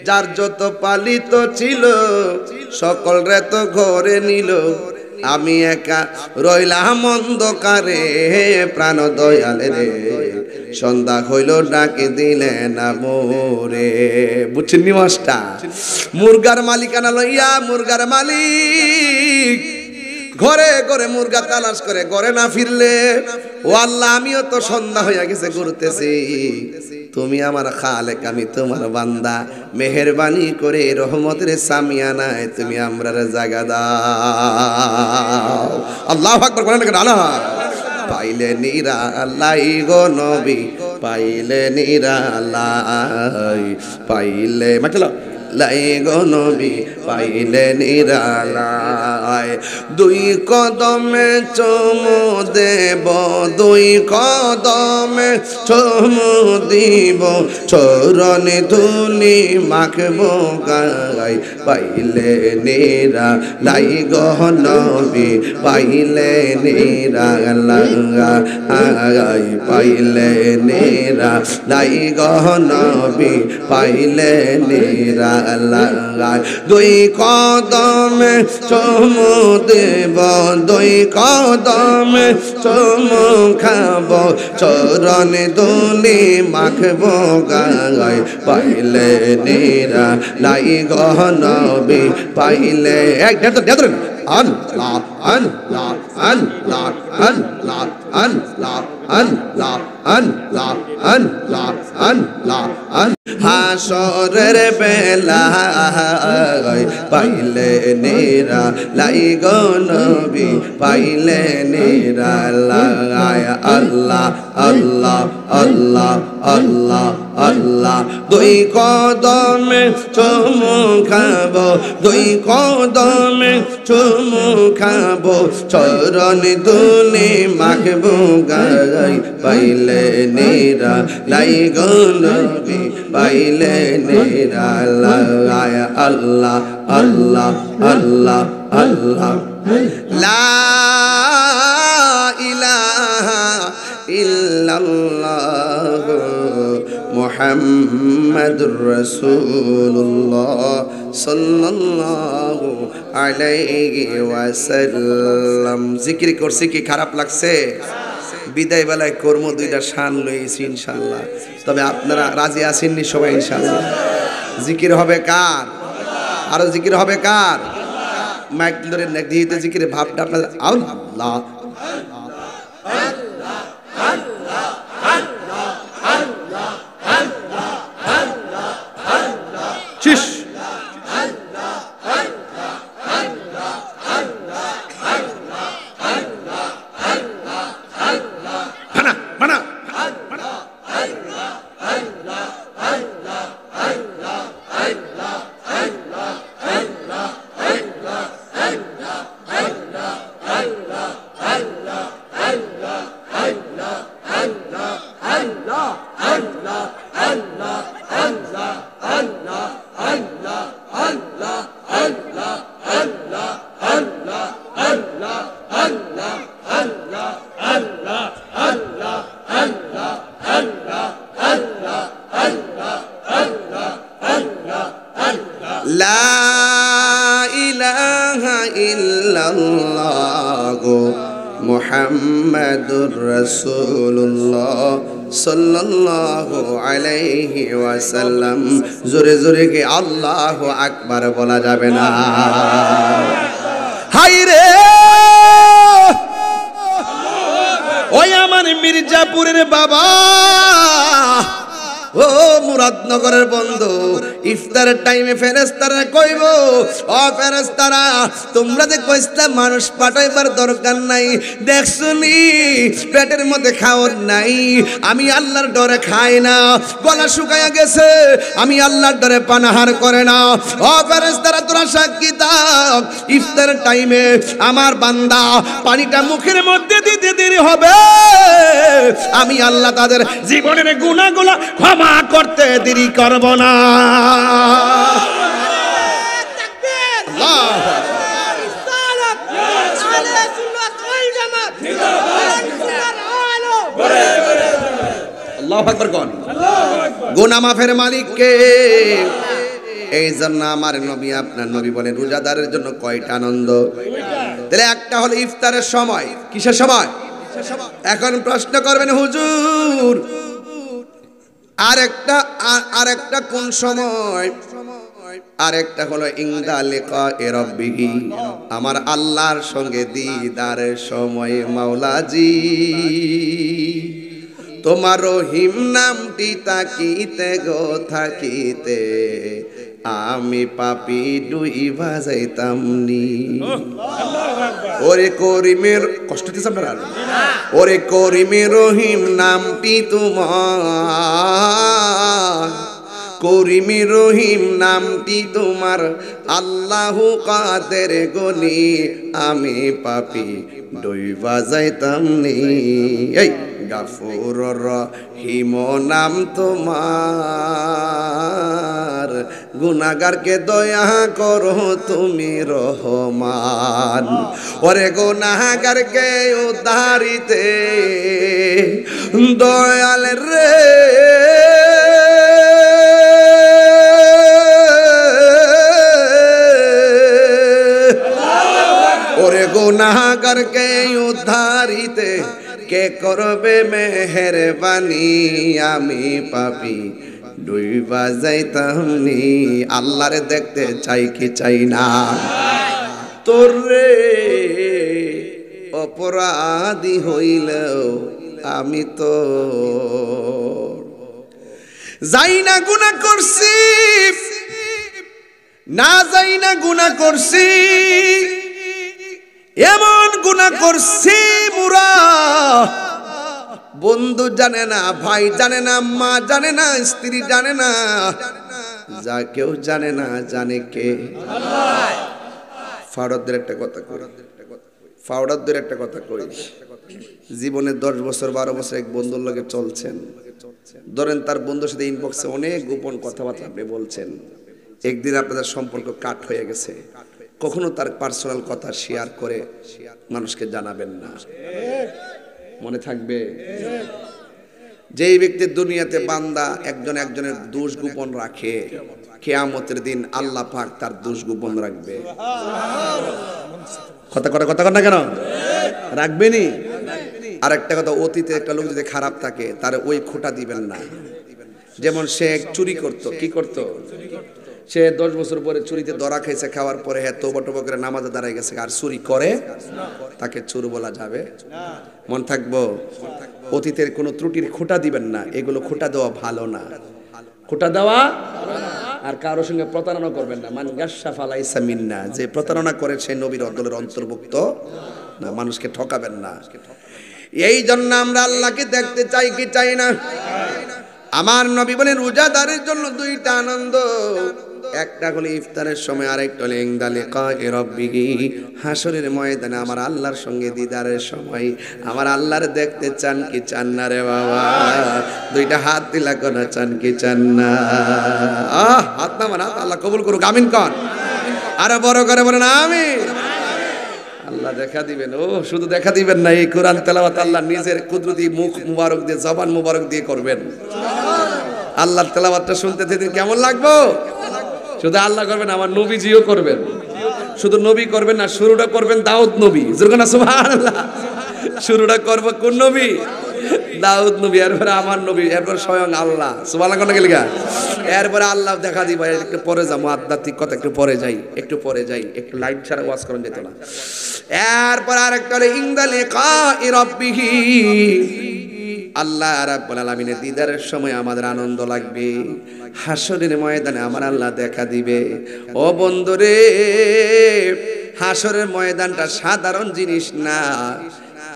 যার যত পালিত ছিল সকল রে তো ঘরে নিল, আমি একা রইলাম অন্ধকারে প্রাণ দয়াল রে, সন্ধ্যা হইল ডাকে দিলে না মোরে। বুঝছেন নিমাসটা? মুরগার মালিকানা লইয়া মুরগার মালিক ঘরে ঘরে মুরগা তালাশ করে, ঘরে না ফিরলে ও আল্লাহ আমিও তো সন্ধ্যা হইয়া গেছে ঘুরতেছি, তুমি আমার খালেক, আমি তোমার বান্দা, মেহেরবানি করে রহমতের সামিয়ানায় তুমি আমরার জায়গা দাও। আল্লাহু আকবার বলেন না না? পাইলে নিরালাই গো নবী, পাইলে নিরালাই, পাইলে মাচলো লাই গো নবী, পাইলে নিরালাই। দুই কদমে চুমু দেব, দুই কদমে চুমু দিব, চরণে ধুলি মাখবো গায়, পাইলে নিরালাই গো নবী, পাইলে নিরালাই, পাইলে নিরালাই গো নবী, পাইলে নিরা দুই কদমে চুমু দেব, দুই কদমে চুমু খাব, চরণে ধুলি মাখবো গায়, পাইলে নিরালাই গো নবী, পাইলে এক দেড় আল্লাহ আল্লাহ আল্লাহ আল্লাহ আল্লাহ আল্লাহ আল্লাহ আল্লাহ আল্লাহ হাসরের বেলা পাইলে নিরালাই গো নবী, পাইলে নিরালাই। আল্লাহ আল্লাহ আল্লাহ আল্লাহ আল্লাহ। দুই কদমে চুমু খাবো, দুই কদমে চুমু খাবো, চরণ ধুলি মাখবো গায়, পাইলে নিরালাই গো নবী, পাইলে নিরালাই। আল্লাহ আল্লাহ আল্লাহ আল্লাহ। লা ইলাহা ইল্লাল্লাহ মুহাম্মাদুর রাসূলুল্লাহ সাল্লাল্লাহু আলাইহি ওয়াসাল্লাম। জিকির করছি কি খারাপ লাগছে? বিদায় বেলায় কর্ম দুইটা শান লইছি ইনশাআল্লাহ। তবে আপনারা রাজি আছেন নি সবাই ইনশাআল্লাহ? জিকির হবে কার? আরো জিকির হবে কার? মাইক ধরে দিতে জিকিরে ভাবটা আপনাদের আল্লাহ শিশ মানা মানা লা ইলাহা ইল্লাল্লাহ মুহাম্মাদুর রাসূলুল্লাহ সাল্লাল্লাহু আলাইহি ওয়াসাল্লাম। জোরে জোরে কি আল্লাহু আকবার বলা যাবে না? হাই রে ওই আমার মির্জাপুরের বাবা, ও মুরাদনগরের বন্ধু, ইফতারের টাইমে ফেরেশতারা কইব, ও ফেরেশতারা তোমরা যে কইছলা মানুষ পাঠাইবার দরকার নাই, দেখছনি পেটের মধ্যে খাওয়ার নাই, আমি আল্লাহর ডরে খাই না, গলা শুকায়া গেছে, আমি আল্লাহর ডরে পানাহার করে না। ও ফেরেশতারা তোরা সাক্ষী দাও, ইফতারের টাইমে আমার বান্দা পানিটা মুখের মধ্যে দিতে দেরি হবে, আমি আল্লাহ তাদের জীবনের গুনাহগুলো ক্ষমা করতে দেরি করব না। আল্লাহু আকবার কোন? গুনাহ মাফের মালিক কে? এই জন্য আমার নবী আপনার নবী বলেন রোজাদারের জন্য কয়টা আনন্দ? তাহলে একটা হলো ইফতারের সময়। কিসের সময়? এখন প্রশ্ন করবেন হুজুর আরেকটা কোন সময়? আরেকটা হলো ইনদা লিকা রাব্বিহি, আমার আল্লাহর সঙ্গে দিদারের সময়। মাওলাজি তোমার রহিম নামটি তাকিতে গো থাকিতে, আমি পাপি ডুইবা যাইতামনি। ওরে করিমের কষ্ট দিছে আপনারা? ওরে করিমের রহিম নামটি তোমার, করিমি রহিম নামটি তোমার, আল্লাহু কাদের গনি আমি পাপি ডুইবা যাইতামনি। এই গাফুর রহিম নাম তোমার, গুনাহগারকে দয়া করো তুমি রহমান। ওরে গুনাহগারকে উদ্ধারিতে দয়াল রে, ওরে গুনাহগারকে উদ্ধারিতে কে করবে মেহেরবানি, আমি পাপি ডুইবা যাইতামনি। আল্লাহরে দেখতে চাই কি চাই না? তোর রে অপরাধী হইলেও আমি তো যাই না গুনাহ করছি, না যাই না গুনাহ করছি, এমন গুনাহ করছি মুরা বন্ধু জানে না, ভাই জানে না, মা জানে না, স্ত্রী জানে না, যা কেউ জানে না, জানে কে? ফাওড়াদের একটা কথা কই, ফাওড়াদের একটা কথা কই। জীবনে 10 বছর 12 বছর এক বন্ধুর লগে চলছেন, ধরেন তার বন্ধুর সাথে ইনবক্সে অনেক গোপন কথাবার্তা আপনি বলছেন, একদিন আপনাদের সম্পর্ক কাট হয়ে গেছে, কখনো তার পার্সোনাল কথা শেয়ার করে মানুষকে জানাবেন না, মনে থাকবে? যেই ব্যক্তি দুনিয়াতে বান্দা একজন একজনের দোষ গোপন রাখে, কিয়ামতের দিন আল্লাহ পাক তার দোষ গোপন রাখবে। কথা না কেন রাখবেনি? আর একটা কথা, অতীতে একটা লোক যদি খারাপ থাকে তার ওই খোঁটা দিবেন না। যেমন সে চুরি করত, কি করত, সে 10 বছর পরে চুরিতে ধরা খাইছে, খাওয়ার পরে হ্যাঁ তওবা টওবা করে নামাজে দাঁড়ায় গেছে, আর চুরি করে, তাকে চোর বলা যাবে? মন থাকবো, অতীতের কোনো ত্রুটির খোঁটা দিবেন না। এগুলো খোঁটা দেওয়া ভালো না, খোঁটা দেওয়া। আর কারোর সঙ্গে প্রতারণা করবেন না। মান গাশশা ফালাইসা মিন্না, যে প্রতারণা করে সে নবীর দলের অন্তর্ভুক্ত না। মানুষকে ঠকাবেন না। এই জন্য আমরা আল্লাহকে দেখতে চাই কি চাই না? আমার নবী বলেন রোজাদারের জন্য দুইটা আনন্দ, একটা হলো ইফতারের সময়, আরেকটা হলো ইনদা লিকাই রাব্বিহি, হাসরের ময়দানে আমার আল্লাহর সঙ্গে দিদারের সময়। আমার আল্লাহর দেখতে চান কি চান না রে বাবা? দুইটা হাত দিলা কোন চান কি চান না? হাত না মানে আল্লাহ কবুল করুক, আমিন কন। আরে বড় করে বলেন আমিন। আল্লাহ দেখা দিবেন। ও শুধু দেখা দিবেন না, এই কোরআন তেলাওয়াত আল্লাহ নিজের কুদরতি মুখ মুবারক দিয়ে, জবান মুবারক দিয়ে করবেন। আল্লাহর তেলাওয়াতটা শুনতে যেদিন কেমন লাগবো? শুধু আল্লাহ করবেন, আমার নবীজিও করবেন। শুধু নবী করবেন না, শুরুটা করবেন দাউদ নবী। জোরকানা সুবহানাল্লাহ। শুরুটা করব কোন নবী? দাউদ নবী, এরপরে আমার নবী, এরপর স্বয়ং আল্লাহ। সুবহানাল্লাহ কোন গেলিগা? এরপরে আল্লাহ দেখা দিবা। একটু পরে যাবো, আধ্যাত্মিক কথা একটু পরে যাই, একটু লাইট ছাড়া ওয়াজ করেন যেত না। এরপর আরেকটা হলো ইনদা লিকাই রাব্বিহি, আল্লাহ রাব্বুল আলামিনের দিদারের সময় আমাদের আনন্দ লাগবে। হাসরের ময়দানে আমার আল্লাহ দেখা দিবে। ও বন্ধুরে, হাসরের ময়দানটা সাধারণ জিনিস না।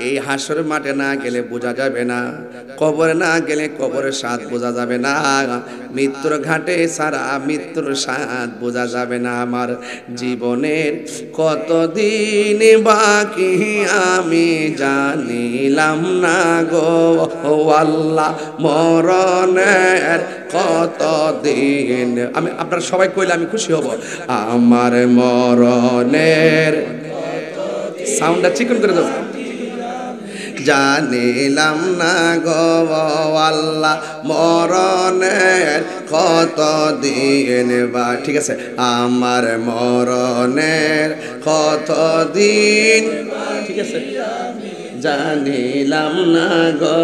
এই হাসরের মাঠে না গেলে বোঝা যাবে না, কবরে না গেলে কবরের স্বাদ বোঝা যাবে না, মৃত্যুর ঘাটে সারা মৃত্যুর স্বাদ বোঝা যাবে না। আমার জীবনের কতদিন বাকি আমি জানিলাম না গো আল্লাহ, মরণের কতদিন। আমি আপনারা সবাই কইলে আমি খুশি হব। আমার মরণের সাউন্ডটা চিকন করে দাও। জানিলাম না গো আল্লাহ, মরণের কতদিন বা, ঠিক আছে, আমার মরণের কতদিন, ঠিক আছে, জানিলাম না গো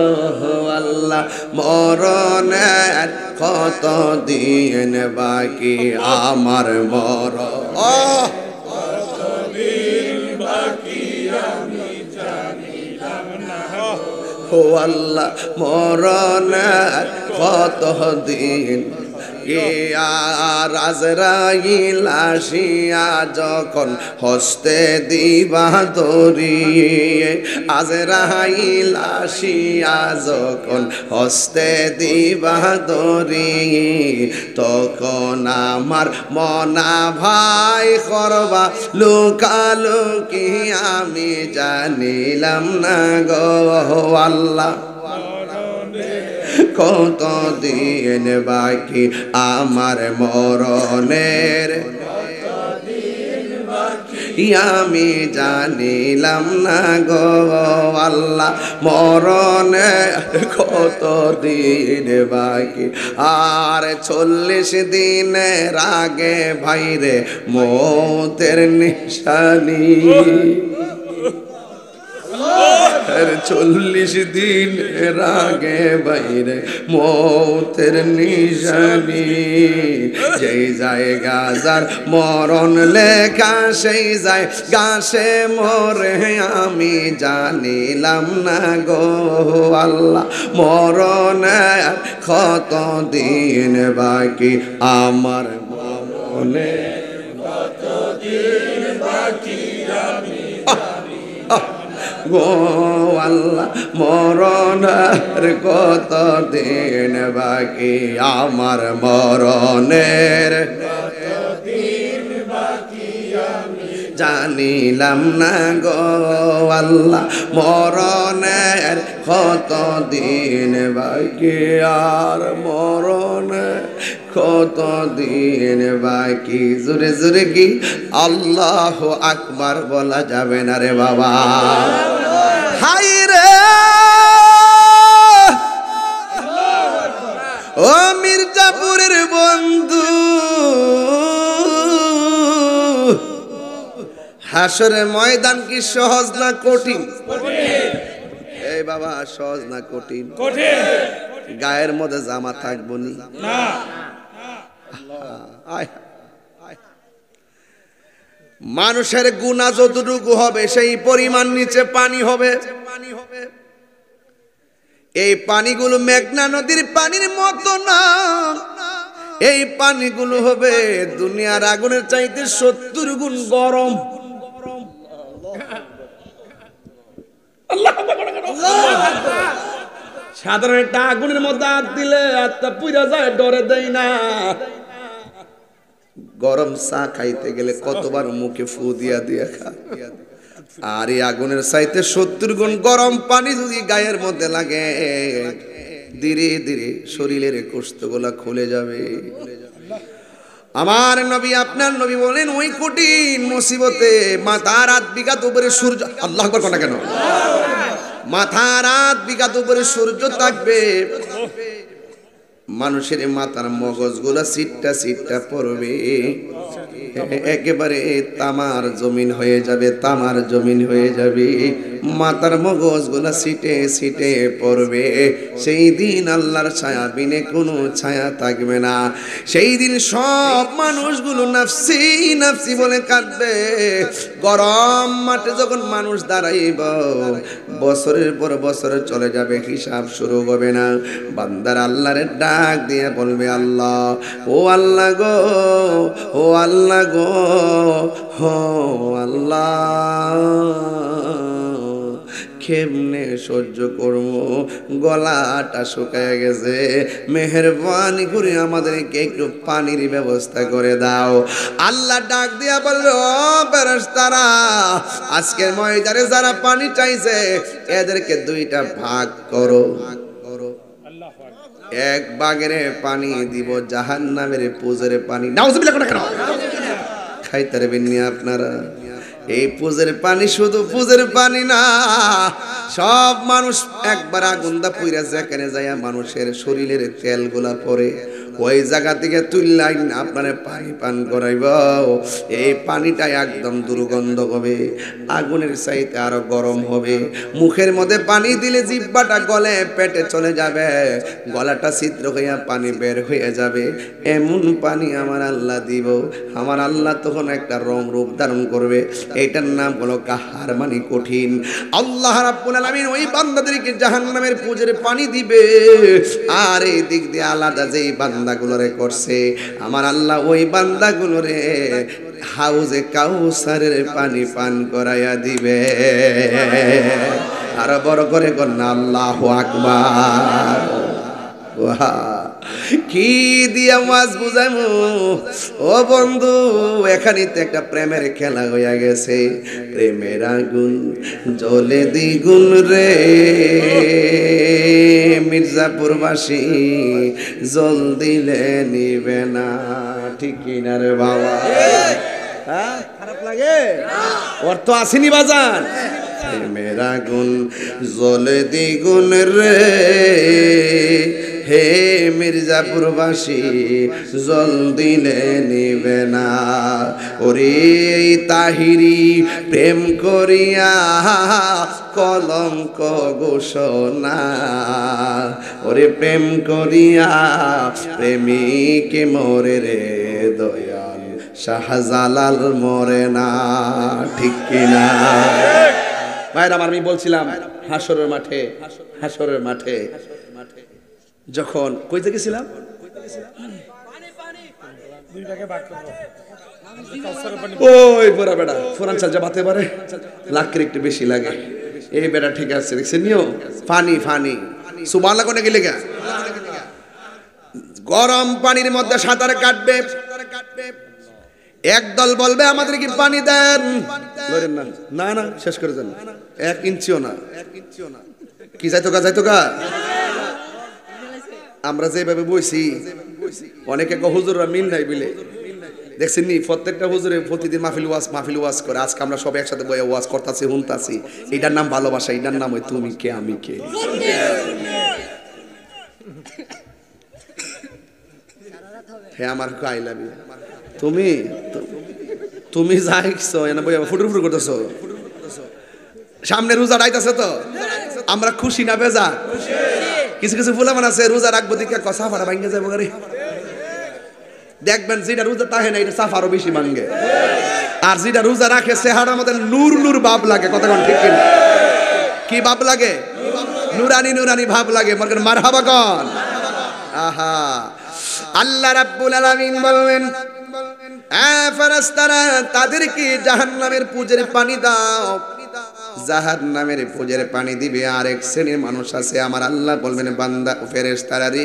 আল্লাহ, মরণের কতদিন বাকি আমার মরণ, কতদিন বাকি আমি জানিলাম না ও আল্লাহ, মরণের কতদিন। আর আজরাইল আসিয়া যখন হস্তে দিবা দড়ি, আজরাইল আসিয়া যখন হস্তে দিবা দড়ি, তখন আমার মনা ভাই করবা লুকালুকি আমি জানিলাম না গো আল্লাহ, কতদিন বাকি আমার মরণের আমি জানিলাম না গো আল্লাহ, মরণের কতদিন বাকি। আর 40 দিনের আগে ভাইরে মৌতের নিশানি, 40 দিনের আগে বাইরে মৌতের নিশানি, যেই জায়গা যার মরণ লেখা সেই জায়গা সে মরে আমি জানিলাম না গো আল্লাহ, মরণের কতদিন বাকি আমার মরণে কতদিন বাকি আমি গো আল্লাহ, মরণের কতদিন বাকি আমার মরণের কতদিন বাকি আমি জানিলাম না গো আল্লাহ, মরণের কতদিন বাকি আর মরণের কতদিন বাকি। জোরে জোরে কি আল্লাহু আকবার বলা যাবে না রে বাবা? হাই রে ও মির্জাপুরের বন্ধু, হাসরের ময়দান কি সহজ না কঠিন? এই বাবা, সহজ না কঠিন? গায়ের মধ্যে জামা থাকবো না। মানুষের গুনাহ যতটুকু হবে সেই পরিমাণ নিচে পানি হবে। এই পানিগুলো মেঘনা নদীর পানির মতো না, এই পানিগুলো হবে দুনিয়ার আগুনের চাইতে 70 গুণ গরম। সাধারণ একটা আগুনের মধ্যে হাত দিলে হাতটা পুড়ে যায়, ডরে দেয় না। গরম চা খাইতে গেলে কতবার মুখে ফু দিয়া দিয়া খা, আর এই আগুনের চাইতে 70 গুণ গরম পানি যদি গায়ের মধ্যে লাগে, ধীরে ধীরে শরীরের কোষ্ঠগুলা খুলে যাবে। আমার নবী, আপনার নবী বলেন ওই কঠিন মুসিবতে মাথার 8 বিঘাত উপরে সূর্য, আল্লাহু আকবার কোন কেন, মাথার 8 বিঘাত উপরে সূর্য থাকবে, মানুষের মাথার মগজগুলা সিটটা সিটটা পড়বে, একেবারে তামার জমিন হয়ে যাবে, তামার জমিন হয়ে যাবে, মাথার মগজগুলা সিটে সিটে পড়বে। সেই দিন আল্লাহর ছায়া বিনে কোনো ছায়া থাকবে না। সেই দিন সব মানুষগুলো নাফসি নাফসি বলে কাঁদবে। গরম মাঠে যখন মানুষ দাঁড়াইব, বছরের পর বছর চলে যাবে, হিসাব শুরু হবে না। বান্দার আল্লাহরে ডাক দিয়ে বলবে, আল্লাহ, ও আল্লাহ গো, ও আল্লাহ গো, হো আল্লাহ, কেমনে সহ্য করবো, গলাটা শুকায় গেছে, মেহেরবানি করে আমাদেরকে একটু পানির ব্যবস্থা করে দাও। আল্লাহ ডাক দিয়া বলল, ও ফেরেশতারা, আজকের ময়দানে যারা পানি চাইছে এদেরকে 2টা ভাগ করো। এক ভাগের পানি দিব জাহান্নামের পুজের পানি। নাউজুবিল্লাহ কেন খাইতে পারবেন না আপনারা? এই পুজের পানি শুধু পুজের পানি না, সব মানুষ একবার আগুনদা পুইরা যেখানে যায় মানুষের শরীরের তেলগুলা পড়ে, ওই জায়গা থেকে তুললাই আপনারা পানি পান করাইব। এই পানিটা একদম দুর্গন্ধ হবে, আগুনের চাইতে আরো গরম হবে। মুখের মধ্যে পানি দিলে জিহ্বাটা গলে পেটে চলে যাবে, গলাটা ছিদ্র হইয়া পানি বের হয়ে যাবে। এমন পানি আমার আল্লাহ দিব। আমার আল্লাহ তখন একটা রং রূপ ধারণ করবে, এটার নাম হলো কাহার, মানে কঠিন। আল্লাহ রাব্বুল আলামিন ওই বান্দাদেরকে জাহান্নামের পুজের পানি দিবে, আর এই দিক দিয়ে আলাদা যেই বান্দাগুলোরে করছে আমার আল্লাহ ওই বান্দাগুলোরে হাউজে কাউসারের পানি পান করাইয়া দিবে। আর বড় করে কন্যা আল্লাহু আকবার। কি দিয়া মাছ বুঝাইমু ও বন্ধু, এখানে তো একটা প্রেমের খেলা হইয়া গেছে। প্রেমের আগুন জ্বলে দ্বিগুণ রে, মির্জাপুরবাসী জল দিলে নিবে না, ঠিক কিনা রে বাবা? হ্যাঁ, খারাপ লাগে? অর্থ আসেনি বাজান? প্রেমের আগুন জ্বলে দ্বিগুণ রে, হে মির্জাপুরবাসী জল দিলে নিবে না। ওরে তাহিরি প্রেম করিয়া কলঙ্ক ঘোষণা, ওরে প্রেম করিয়া প্রেমিক মরে রে, দয়াল শাহজালাল মরে না, ঠিক কিনা? ভাইরা আমার, আমি বলছিলাম হাসরের মাঠে, হাসরের মাঠে যখন কইতে গেছিলাম, ওই বড় বেটা ফোরান চাল যা বাতে পারে, লাখের একটু বেশি লাগে। এই বেটা ঠিক আছে, দেখছেন নিও পানি ফানি সুবহানাল্লাহ কোনে গেলে গা, গরম পানির মধ্যে সাঁতার কাটবে। একদল বলবে আমাদের কি পানি দেন, না না শেষ করে দেন, 1 ইঞ্চিও না। কি যাইতো গা, যাইতো গা। আমরা যেভাবে বইছি অনেকে হুজুররা মিল নাই বিলে, দেখছেন নি প্রত্যেকটা হুজুরে প্রতিদিন মাহফিল ওয়াজ করে। আজকে আমরা সব একসাথে বইয়া ওয়াজ করতেছি, শুনতাছি। এটার নাম ভালোবাসা, এটার নাম ওই তুমি কে আমি কে। হে আমার আই লাভ ইউ। তুমি তুমি যাইছো এনা বই ফুটুর ফুটুর করতেছো। সামনে রোজা রাইতাছে তো আমরা খুশি না বেজা? কিছু কিছু ফুলামান আছে রোজা রাখবো দিকে সাফারা ভাঙ্গে যাবো গাড়ি। দেখবেন যেটা রোজা তাহে না এটা সাফারও বেশি ভাঙ্গে, আর যেটা রোজা রাখে চেহারার মধ্যে নূর নূর ভাব লাগে। কথা কোন ঠিক কিনা? কি ভাব লাগে? নুরানি নুরানি ভাব লাগে। মনে মারহাবা কন। আহা, আল্লাহ রাব্বুল আলামিন বললেন ফেরেশতারা তাদেরকে জাহান্নামের পুজের পানি দাও। জাহান্নামের পুজের পানি দিবে। আর এক শ্রেণীর মানুষ আছে আমার আল্লাহ বলবেন বান্দা ফেরেশতারা রে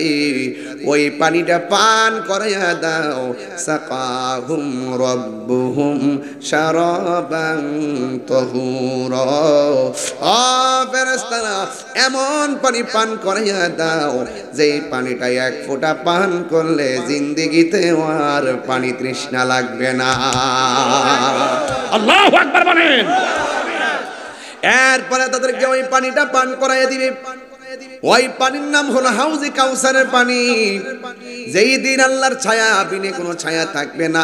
ওই পানিটা পান করাইয়া দাও। সাকাহুম রাব্বুহুম শারাবান তাহুরা। ও ফেরেশতারা এমন পানি পান করাইয়া দাও যেই পানিটা এক ফোঁটা পান করলে জিন্দেগিতে আর পানি তৃষ্ণা লাগবে না। আল্লাহু আকবার বলেন। এরপরে তাদেরকে ওই পানিটা পান করাইয়া দিবে। ওই পানির নাম হলো হাউজে কাউসারের পানি। যেই দিন আল্লাহর ছায়া বিনে কোনো ছায়া থাকবে না,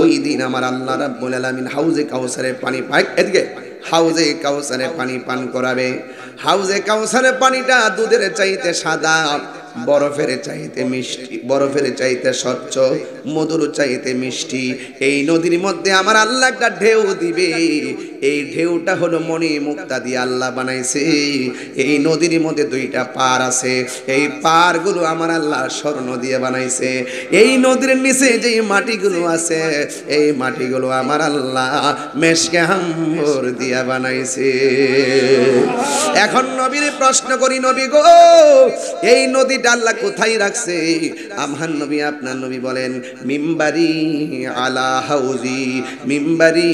ওই দিন আমার আল্লাহ রাব্বুল আলামিন হাউজে কাউসারের পানি পাক এদিকে হাউজে কাউসারের পানি পান করাবে। হাউজে কাউসারের পানিটা দুধের চাইতে সাদা, বরফের চাইতে মিষ্টি, বরফের চাইতে স্বচ্ছ, মধুর চাইতে মিষ্টি। এই নদীর মধ্যে আমার আল্লাহ একটা ঢেউ দিবে। এই ঢেউটা হলো মণি মুক্তা দিয়ে আল্লাহ বানাইছে। এই নদীর মধ্যে দুইটা পার আছে, এই পারগুলো আমার আল্লাহ স্বর্ণ দিয়ে বানাইছে। এই নদীর নিচে যে মাটিগুলো আছে এই মাটিগুলো আমার আল্লাহ মেশকে আম্বর দিয়ে বানাইছে। এখন নবীর প্রশ্ন করি, নবী গো এই নদীটা আল্লাহ কোথায় রাখছে? আমার নবী আপনার নবী বলেন মিম্বারি আলা হাউজি, মিম্বারি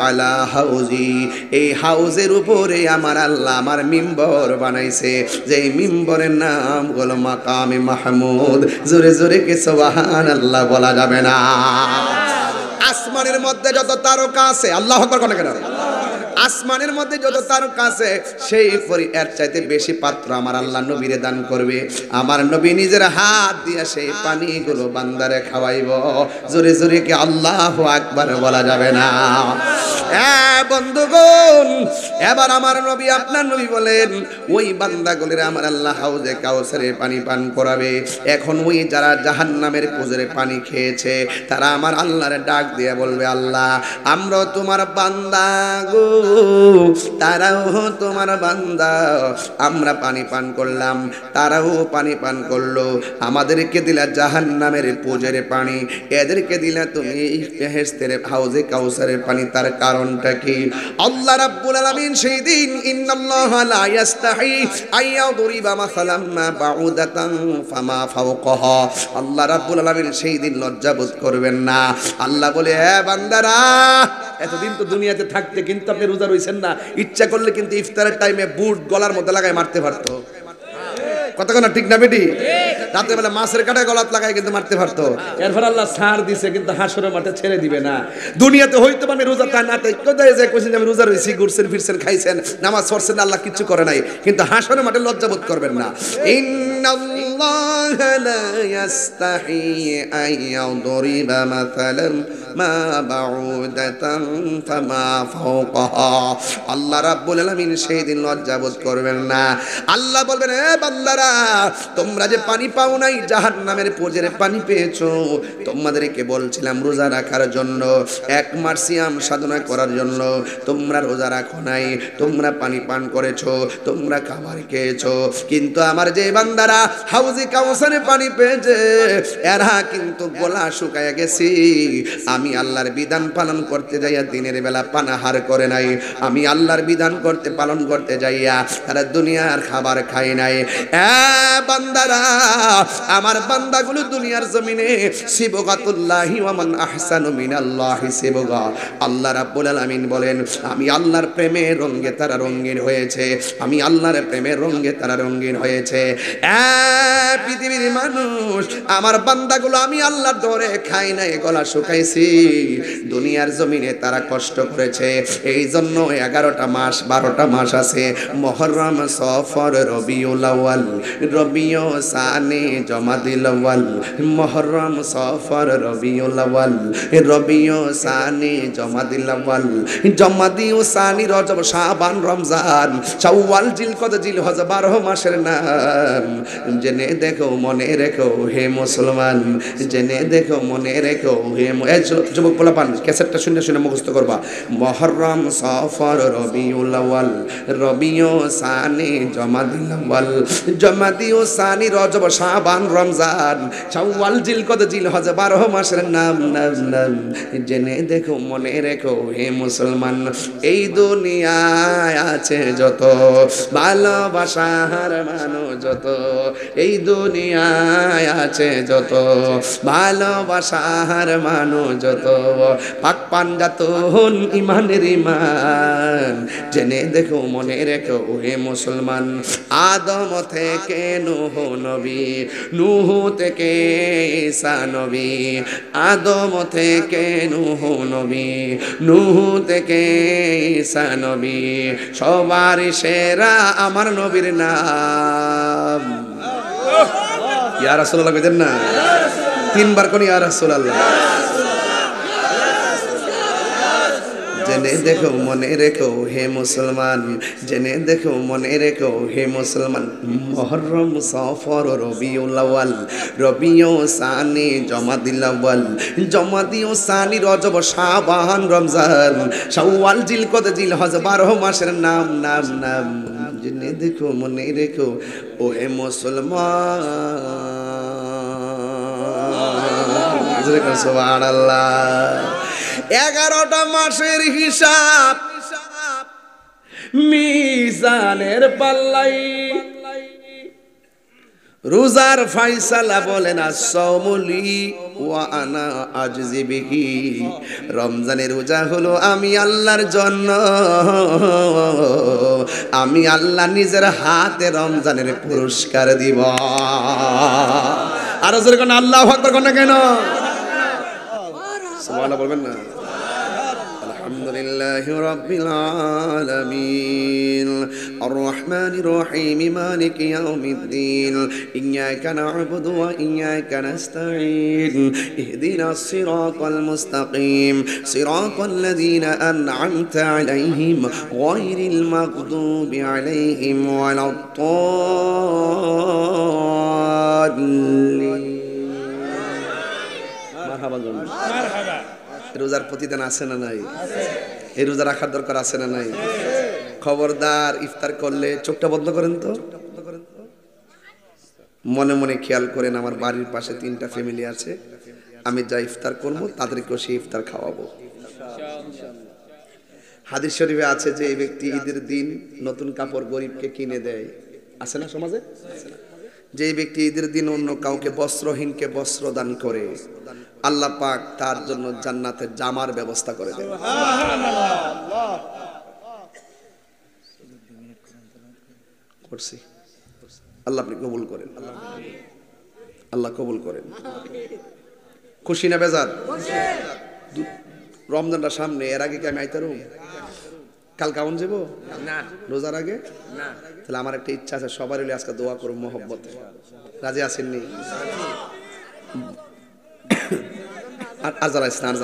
আলা হাউজি। এই হাউজের উপরে আমার আল্লাহ আমার মিম্বর বানাইছে, যে মিম্বরের নাম হলো মাকামে মাহমুদ। জোরে জোরে কে সুবহানাল্লাহ বলা যাবে না? আসমানের মধ্যে যত তারকা আছে, আল্লাহু আকবার কোন কেন? আসমানের মধ্যে যত তারকা আছে সেই এর চাইতে বেশি পাত্র আমার আল্লাহ নবীরে দান করবে। আমার নবী নিজের হাত দিয়ে সেই পানিগুলো বান্দারে খাওয়াইব। জোরে জোরে কি আল্লাহু আকবার বলা যাবে না? বন্ধুগণ, এবার আমার নবী আপনার নবী বলেন ওই বান্দাগুলির আমার আল্লাহ হাউজে কাউসারের পানি পান করাবে। এখন ওই যারা জাহান্নামের পুজোর পানি খেয়েছে তারা আমার আল্লাহরে ডাক দিয়ে বলবে আল্লাহ আমরা তোমার বান্দা গো, তারাও তোমার বান্দা। আমরা পানি পান করলাম, তারাও পানি পান করলো। আমাদেরকে দিলা জাহান্নামের পুজোর পানি, এদেরকে দিলা তুমি বেহেশতের হাউজে কাউসারের পানি। তার কারণটা কি? আল্লাহ রাব্বুল আলামিন সেই দিন ইন্নাল্লাহা লা ইয়াস্তাহি আইয়াদরিবা মাসালাম মা বাউদাতান ফামা ফাওকাহা। আল্লাহ রাব্বুল আলামিন সেই দিন লজ্জাবোধ করবেন না। আল্লাহ বলে হে বান্দারা এতদিন তো দুনিয়াতে থাকতে কিন্তু আপনি রোজা রইছেন না, ইচ্ছা করলে কিন্তু ইফতারের টাইমে বুট গলার মধ্যে লাগায় মারতে পারতো। কথা কোন ঠিক না বেটি? রাতে বেলা মাছের কাটায় গলাত লাগায় কিন্তু মারতে পারতো। এরপর আল্লাহ ছাড় দিছে কিন্তু হাসরের মাঠে ছেড়ে দিবে না। দুনিয়াতে হয়তো মানে রোজা তা না তাই কোথায় যে কইছেন আমি রোজা রইছি, ঘুরছেন ফিরছেন, খাইছেন, নামাজ পড়ছেন, আল্লাহ কিচ্ছু করে নাই, কিন্তু হাসরের মাঠে লজ্জাবোধ করবেন না। ইন্নাল্লাহা লা ইয়াস্তাহি আইয়াদরিবা মাসালান মা বাউদাতান ফামা ফাওকাহা। আল্লাহ রাব্বুল আলামিন সেই দিন লজ্জাবোধ করবেন না। আল্লাহ বলবেন এ বান্দারা তোমরা যে পানি পাও নাই জাহান্নামের পুজের পানি পেয়েছো, তোমাদেরকে বলছিলাম রোজা রাখার জন্য, এক মাস সিয়াম সাধনা করার জন্য, তোমরা রোজা রাখো নাই, তোমরা পানি পান করেছো, তোমরা খাবার খেয়েছো, কিন্তু আমার যে বান্দারা হাউজে কাউসারে পানি পেয়েছে এরা কিন্তু গলা শুকায় গেছে। আমি আল্লাহর বিধান পালন করতে যাইয়া দিনের বেলা পানাহার করে নাই, আমি আল্লাহর বিধান করতে পালন করতে যাইয়া তারা দুনিয়ার খাবার খায় নাই। বান্দারা আমার বান্দাগুলো দুনিয়ার জমিনে সিবগাতুল্লাহি ওয়া মান আহসানু মিনাল্লাহি সিবগা। আল্লাহ রাব্বুল আলামিন বলেন আমি আল্লাহর প্রেমের রঙে তারা রঙিন হয়েছে, আমি আল্লাহর প্রেমের রঙে তারা রঙিন হয়েছে। পৃথিবীর মানুষ আমার বান্দাগুলো আমি আল্লাহর ডরে খাই নাই, গলা শুকাইছি। দুনিয়ার জমিনে তারা কষ্ট করেছে, এই জন্য 11টা মাস 12টা মাস আছে, মুহররম, সফর, রবিউল আউয়াল, রবিউ সানি, সানি জমাদিল আউয়াল মুহররম সফর রবিউল আউয়াল রবিউ সানি জমাদিল আউয়াল জমাদিউ সানি রজব শাবান রমজান শাওয়াল জিলকদ জিলহজ 12 মাসের নাম জেনে দেখো মনে রেখো হে মুসলমান জেনে দেখো মনে রেখো হে যুবক পোলাপান ক্যাসেটটা শুনে শুনে মুখস্থ করবা মুহররম সফর রবিউল আউয়াল রবিউ সানি জমাদিল আউয়াল জমাদিউ সানি রজব শাবান রমজান শাওয়াল জিলকদ জিলহজ 12 মাসের নাম নাম নাম জেনে দেখো মনে রেখো হে মুসলমান এই দুনিয়ায় আছে যত ভালোবাসার মানুষ যত এই দুনিয়ায় আছে যত ভালোবাসার মানুষ যত পাক পাঞ্জাতন ইমানের ইমান জেনে দেখো মনে রেখো হে মুসলমান আদম থেকে নূহ নবী নূহ থেকে ঈসা নবী আদম থেকে নূহ নবী নূহ থেকে ঈসা নবী সবার সেরা আমার নবীর নাম ইয়া রাসূলুল্লাহ কইতেন না তিনবার কোন ইয়া রাসূলুল্লাহ জেনে দেখো মনে রেখো হে মুসলমান জেনে দেখো মনে রেখো হে মুসলমান মুহররম সফর রবিউল আউয়াল রবিউ সানি জমাদিল আউয়াল জমাদিউ সানি রজব শাবান রমজান শাওয়াল জিলকদ জিলহজ 12 মাসের নাম নাম নাম জেনে দেখো মনে রেখো ও হে মুসলমান সুবহানাল্লাহ 11টা মাসের হিসাব মিজানের পাল্লাই রোজার ফায়সালা বলেন as-সাওমুলি ওয়া আনা আজজি বিহি রমজানের রোজা হলো আমি আল্লাহর জন্য আমি আল্লাহ নিজের হাতে রমজানের পুরস্কার দিব আর জোরে কোন আল্লাহু আকবার কোন কেন সুবহানাল্লাহ বলবেন না আলহামদুলিল্লাহি রাব্বিল আলামিন আর রহমানির রহিম মালিকি ইয়াউমিদ্দিন ইয়্যাকা না'বুদু ওয়া ইয়্যাকা নাস্তাঈন ইহদিনাস সিরাতাল মুস্তাকিম সিরাতাল লাযীনা আন'আমতা আলাইহিম গায়রিল মাগদুবি আলাইহিম ওয়ালাদ-দাল্লিন মারহাবা মারহাবা রোজার প্রতিদান আছে না নাই এই রোজা রাখার দরকার আছে না নাই খবরদার ইফতার করলে চোখটা বন্ধ করেন তো মনে মনে খেয়াল করেন আমার বাড়ির পাশে 3টা ফ্যামিলি আছে আমি যা ইফতার করব তাদেরকেও সেই ইফতার খাওয়াবো হাদিস শরীফে আছে যে এই ব্যক্তি ঈদের দিন নতুন কাপড় গরিবকে কিনে দেয় আছে না সমাজে যে ব্যক্তি ঈদের দিন অন্য কাউকে বস্ত্রহীনকে বস্ত্র দান করে আল্লাহ পাক তার জন্য জান্নাতের জামার ব্যবস্থা করে দেন সুবহানাল্লাহ করছি আল্লাহ আপনি কবুল করেন আল্লাহ কবুল করেন খুশি না বেজার খুশি রমজানটা সামনে এর আগে কি আমি আইতারু কাল কেমন যাব না রোজার আগে না তাহলে আমার একটা ইচ্ছা আছে সবার হলে আজকে দোয়া করব মহব্বতে রাজি আছেন নি আজালাইস্তান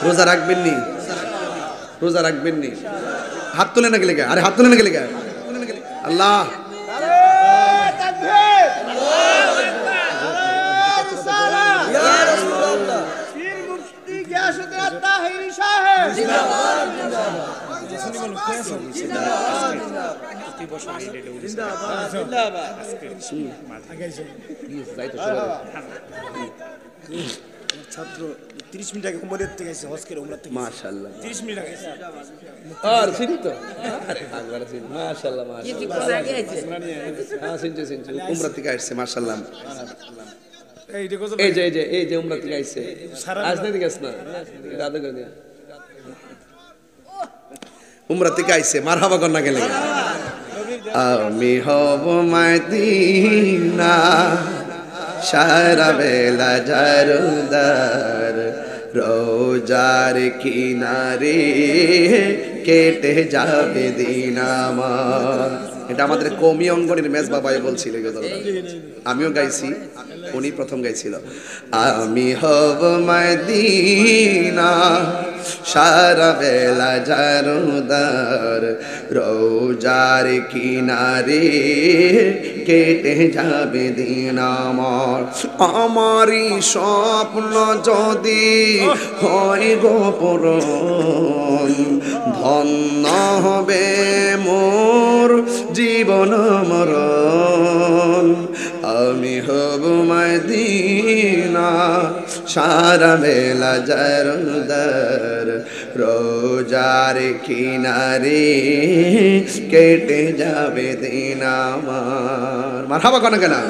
রোজা রাখবেন নি রোজা রাখবেন নি হাত তুলে না গেলে আরে হাত তুলে না গেলে আল্লাহ ছাত্র 30 মিনিট আগে উমরের থেকে এসে হজকের উমরা থেকে মাশাআল্লাহ 30 মিনিট আগে আর চিনি তো একবার চিনি মাশাআল্লাহ মাশাআল্লাহ হ্যাঁ চিনছি উমরা থেকে আসছে মাশাআল্লাহ এই যে উমরা থেকে আসছে আজ না দিগাস না দাদা করে দিয়া উমরা থেকে আইছে মারহাবা করনা গেলে আমি হব মদিনা সারা বেলা জারদার রোজার কিনারে কেটে যাবে দিন আমার এটা আমাদের কওমি অঙ্গনের মেজ বাবাই বলছিল এই গজলটা, আমিও গাইছি, উনি প্রথম গাইছিল। আমি হব মদিনা সারা বেলা জারুদার, রোজার কিনারে কেটে যাবে দিন আমার। আমারই স্বপ্ন যদি হয় গোপরণ, ধন্য হবে মোর জীবন মরণ। আমি হব মদিনা সারা বেলা জারুদার, রোজার কিনারে কেটে যাবে দিন আমার। মারহাবা কোন কেনা।